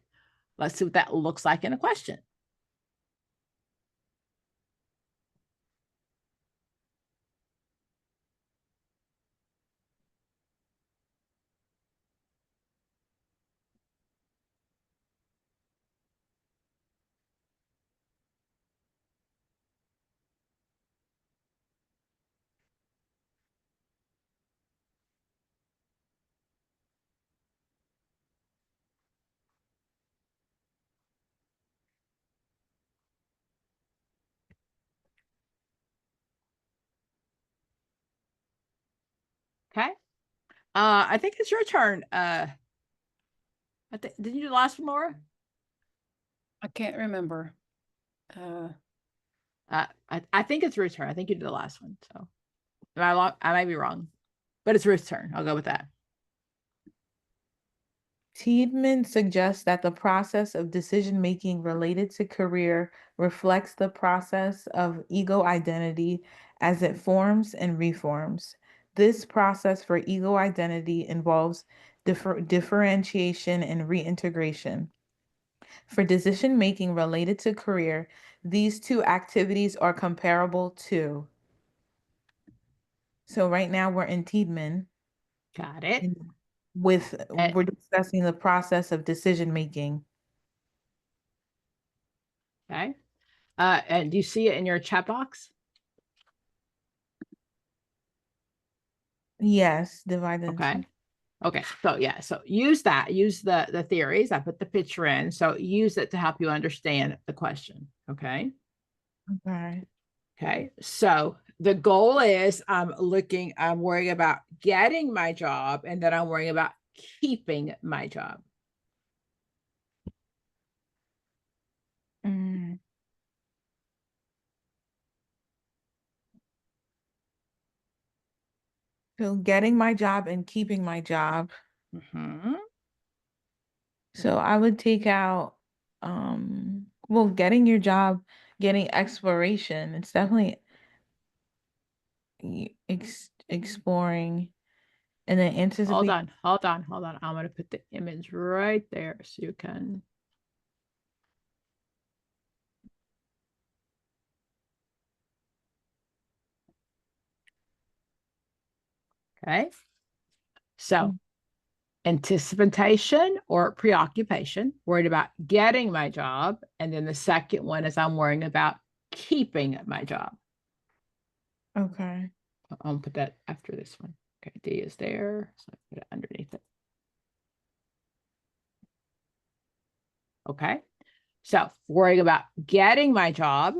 let's see what that looks like in a question. Okay. I think it's your turn. Did you do the last one, Laura? I can't remember. I think it's Ruth's turn. I think you did the last one. So I might be wrong, but it's Ruth's turn. I'll go with that. Tiedemann suggests that the process of decision-making related to career reflects the process of ego identity as it forms and reforms. This process for ego identity involves differentiation and reintegration. For decision-making related to career, these two activities are comparable to. So right now we're in Tiedemann. Got it. We're discussing the process of decision making. Okay. And do you see it in your chat box? Yes, divide into. Okay. Okay. So yeah, so use that. Use the theories. I put the picture in. So use it to help you understand the question. Okay. Okay. Okay. So the goal is I'm worrying about getting my job, and then I'm worrying about keeping my job. Mm. So getting my job and keeping my job. Mhm. So I would take out, well, getting your job, getting exploration. It's definitely exploring, and then Hold anticipate. on, hold on, hold on. I'm going to put the image right there so you can. Okay. So anticipation or preoccupation, worried about getting my job. And then the second one is I'm worrying about keeping my job. Okay. I'll put that after this one. Okay, D is there. So I put it underneath it. Okay. So worrying about getting my job.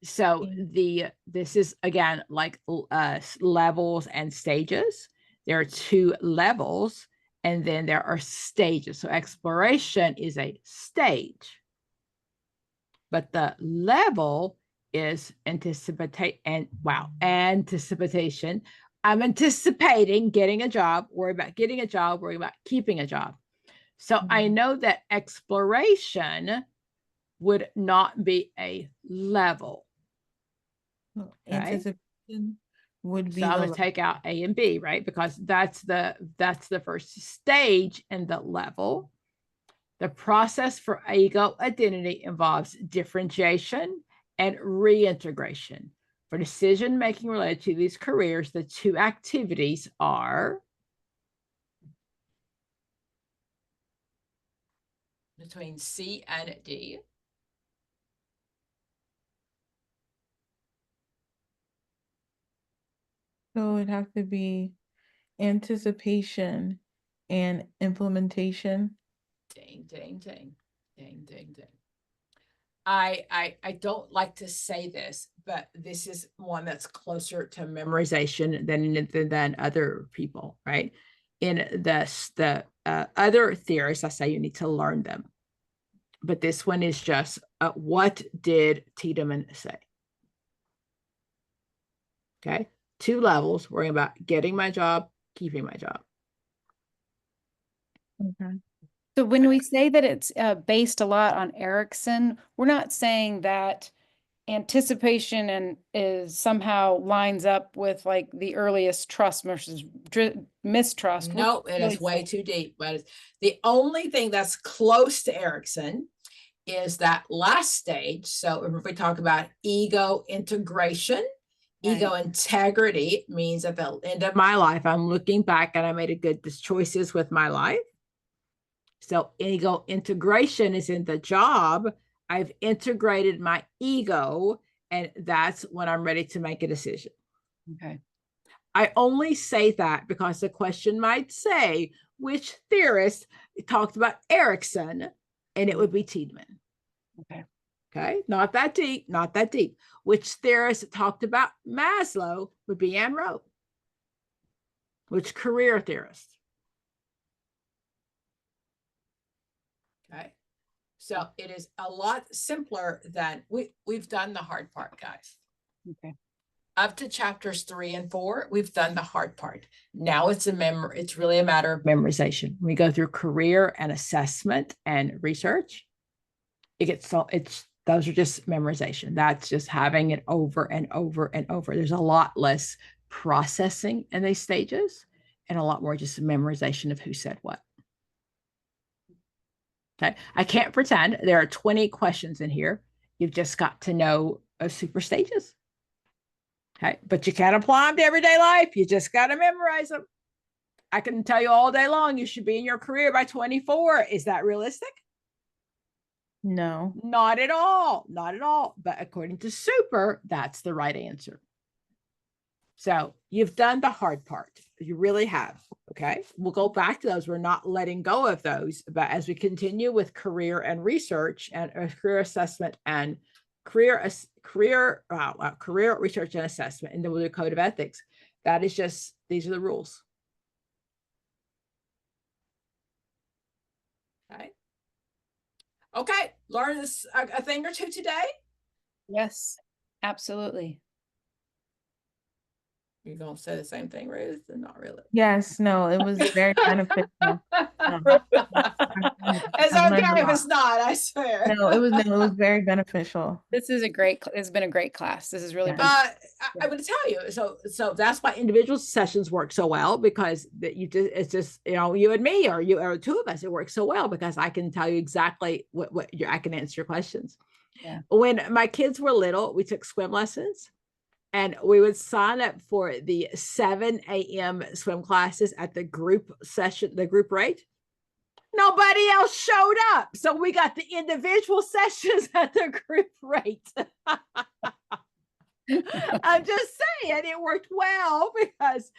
So this is again like levels and stages. There are 2 levels, and then there are stages. So exploration is a stage, but the level is anticipation. I'm anticipating getting a job, worry about getting a job, worry about keeping a job. So I know that exploration would not be a level. Okay. Okay. Anticipation would be So I'm the going to take out A and B, right? Because that's the first stage in the level. The process for ego identity involves differentiation and reintegration. For decision making related to these careers, the 2 activities are between C and D. So it'd have to be anticipation and implementation. Ding, ding, ding, ding, ding, ding. I don't like to say this, but this is one that's closer to memorization than other people, right? In the other theories, I say you need to learn them, but this one is just what did Tiedemann say? Okay, 2 levels, worrying about getting my job, keeping my job. Okay. So when we say that it's based a lot on Erickson, we're not saying that anticipation and is somehow lines up with like the earliest trust versus mistrust. No, it is way too deep. But the only thing that's close to Erickson is that last stage. So if we talk about ego integration, ego integrity means at the end of my life, I'm looking back and I made a good choices with my life. So ego integration is in the job. I've integrated my ego, and that's when I'm ready to make a decision. Okay. I only say that because the question might say, which theorist talked about Erickson, and it would be Tiedemann. Okay. Okay, not that deep, not that deep. Which theorist talked about Maslow would be Ann Rowe. Which career theorist? Okay, so it is a lot simpler than we've done the hard part, guys. Okay. Up to chapters 3 and 4, we've done the hard part. Now it's really a matter of memorization. We go through career and assessment and research. Those are just memorization. That's just having it over and over and over. There's a lot less processing in these stages and a lot more just memorization of who said what. Okay. I can't pretend there are 20 questions in here. You've just got to know super stages. Okay. But you can't apply them to everyday life. You just got to memorize them. I can tell you all day long, you should be in your career by 24. Is that realistic? No. Not at all. Not at all. But according to Super, that's the right answer. So you've done the hard part. You really have. Okay. We'll go back to those. We're not letting go of those. But as we continue with career and research and career assessment and career research and assessment, and then we'll do code of ethics. That is just, these are the rules. Okay. Okay, learn this a thing or two today. Yes, absolutely. You're gonna say the same thing, Ruth, and not really. Yes, no, it was very beneficial. It's I've learned okay a if lot. it's not, I swear. No, it was very beneficial. This is it's been a great class. This has really been. I'm going to tell you. So that's why individual sessions work so well, because that it's just, you and me, or you or two of us, it works so well because I can tell you exactly I can answer your questions. Yeah. When my kids were little, we took swim lessons, and we would sign up for the 7 a.m. swim classes at the group session, the group rate. Nobody else showed up. So we got the individual sessions at the group rate. I'm just saying it worked well because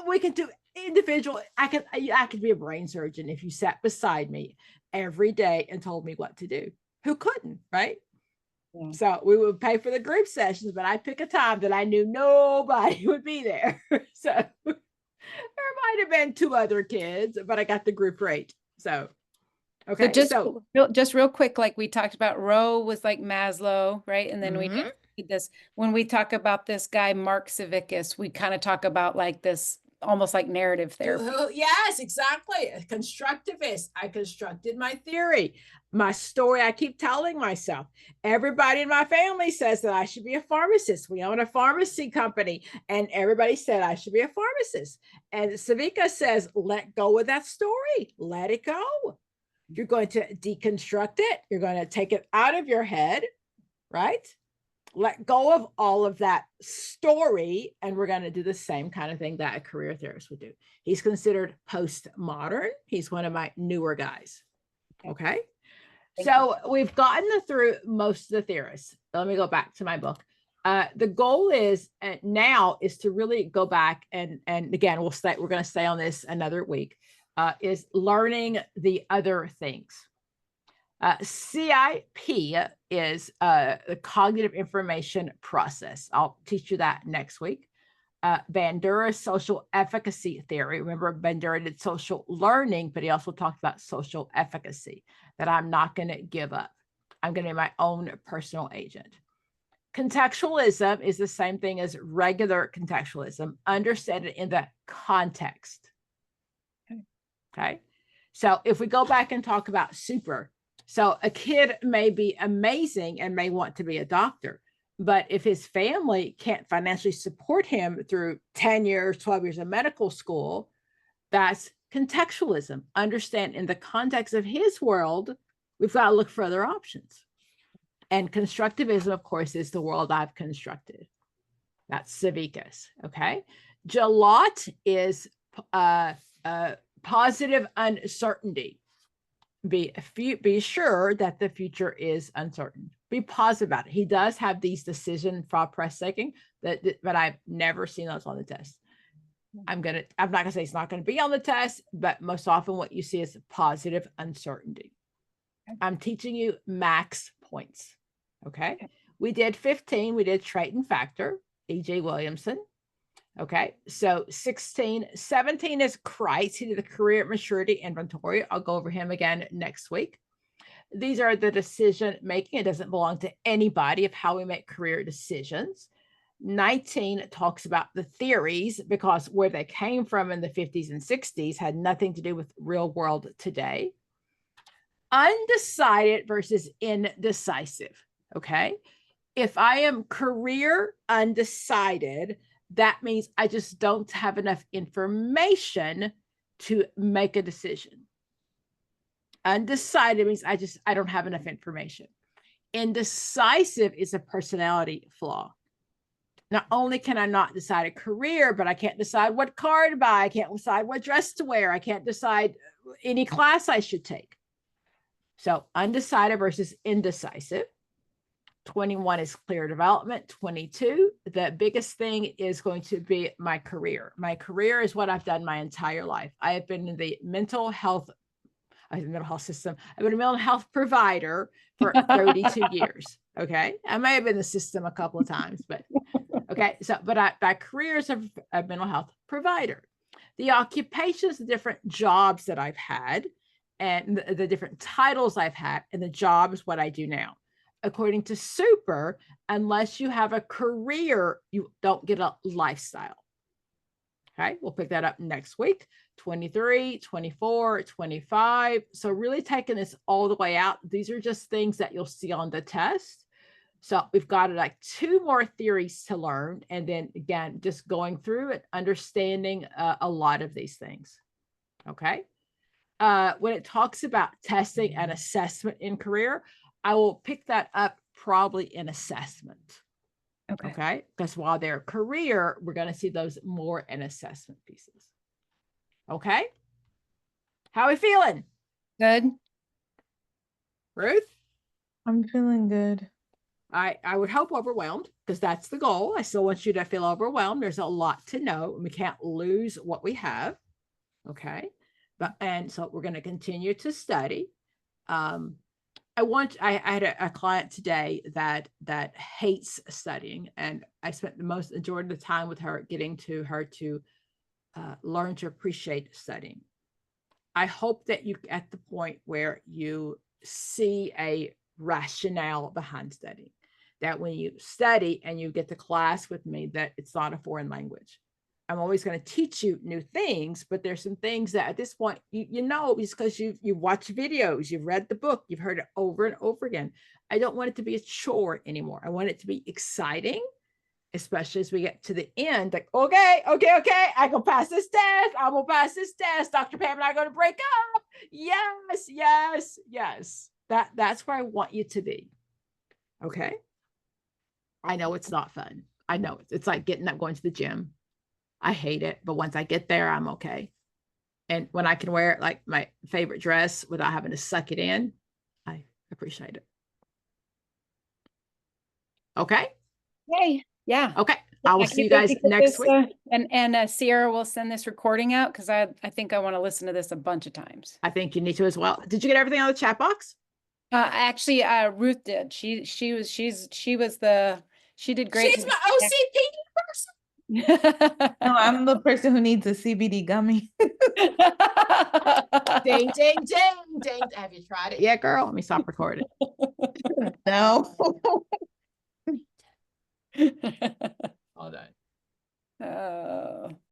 we can do individual. I could be a brain surgeon if you sat beside me every day and told me what to do. Who couldn't, right? Yeah. So we would pay for the group sessions, but I'd pick a time that I knew nobody would be there. So there might have been 2 other kids, but I got the group rate. So okay. So just real quick, like we talked about, Rowe was like Maslow, right? And then we did this. When we talk about this guy, Mark Savickas, we kind of talk about like this, almost like narrative therapy. Yes, exactly. A constructivist. I constructed my theory, my story. I keep telling myself, everybody in my family says that I should be a pharmacist. We own a pharmacy company, and everybody said I should be a pharmacist. And Savickas says, let go of that story. Let it go. You're going to deconstruct it. You're going to take it out of your head, right? Let go of all of that story, and we're going to do the same kind of thing that a career therapist would do. He's considered postmodern. He's one of my newer guys. Okay. So we've gotten through most of the theorists. Let me go back to my book. The goal is now is to really go back and again, we're going to stay on this another week, is learning the other things. CIP is the cognitive information process. I'll teach you that next week. Bandura's social efficacy theory. Remember, Bandura did social learning, but he also talked about social efficacy, that I'm not going to give up. I'm going to be my own personal agent. Contextualism is the same thing as regular contextualism. Understand it in the context. Okay. So if we go back and talk about super, so a kid may be amazing and may want to be a doctor, but if his family can't financially support him through 10 years, 12 years of medical school, that's contextualism. Understand in the context of his world, we've got to look for other options. And constructivism, of course, is the world I've constructed. That's Savickas, okay? Jalot is positive uncertainty. Be sure that the future is uncertain. Be positive about it. He does have these decision thought press taking, but I've never seen those on the test. I'm not gonna say it's not going to be on the test, but most often what you see is positive uncertainty. I'm teaching you max points. Okay. We did 15. We did trait and factor, E.J. Williamson. Okay. So 17 is Christ. He did the career maturity inventory. I'll go over him again next week. These are the decision making. It doesn't belong to anybody of how we make career decisions. 19 talks about the theories, because where they came from in the 50s and 60s had nothing to do with real world today. Undecided versus indecisive. Okay. If I am career undecided, that means I just don't have enough information to make a decision. Undecided means I don't have enough information. Indecisive is a personality flaw. Not only can I not decide a career, but I can't decide what car to buy. I can't decide what dress to wear. I can't decide any class I should take. So undecided versus indecisive. 21 is clear development. 22, the biggest thing is going to be my career. My career is what I've done my entire life. I have been in the mental health system. I've been a mental health provider for 32 years. Okay. I may have been in the system a couple of times, but okay. So, but my career is a mental health provider. The occupations, the different jobs that I've had and the different titles I've had, and the job is what I do now. According to Super, unless you have a career, you don't get a lifestyle. Okay, we'll pick that up next week. 23, 24, 25. So really taking this all the way out. These are just things that you'll see on the test. So we've got like 2 more theories to learn. And then again, just going through it, understanding a lot of these things. Okay. When it talks about testing and assessment in career, I will pick that up probably in assessment. Okay. Because while they're career, we're going to see those more in assessment pieces. Okay. How are we feeling? Good. Ruth? I'm feeling good. I would hope overwhelmed, because that's the goal. I still want you to feel overwhelmed. There's a lot to know, and we can't lose what we have. Okay. And so we're going to continue to study. I had a client today that hates studying, and I spent the majority of the time with her getting to her to learn to appreciate studying. I hope that you at the point where you see a rationale behind studying, that when you study and you get to class with me, that it's not a foreign language. I'm always going to teach you new things, but there's some things that at this point, you know, because you've watched videos, you've read the book, you've heard it over and over again. I don't want it to be a chore anymore. I want it to be exciting, especially as we get to the end. Like, okay, I can pass this test. I will pass this test. Dr. Pam and I are going to break up. Yes. That's where I want you to be. Okay. I know it's not fun. I know it's like getting up, going to the gym. I hate it, but once I get there, I'm okay. And when I can wear it like my favorite dress without having to suck it in, I appreciate it. Okay. Yay. Yeah. Okay. I will see you guys next week. And Sierra will send this recording out, because I think I want to listen to this a bunch of times. I think you need to as well. Did you get everything on the chat box? Actually, Ruth did. She did great. She's my OCD person. No, I'm the person who needs a CBD gummy. Ding. Have you tried it? Yeah, girl. Let me stop recording. No.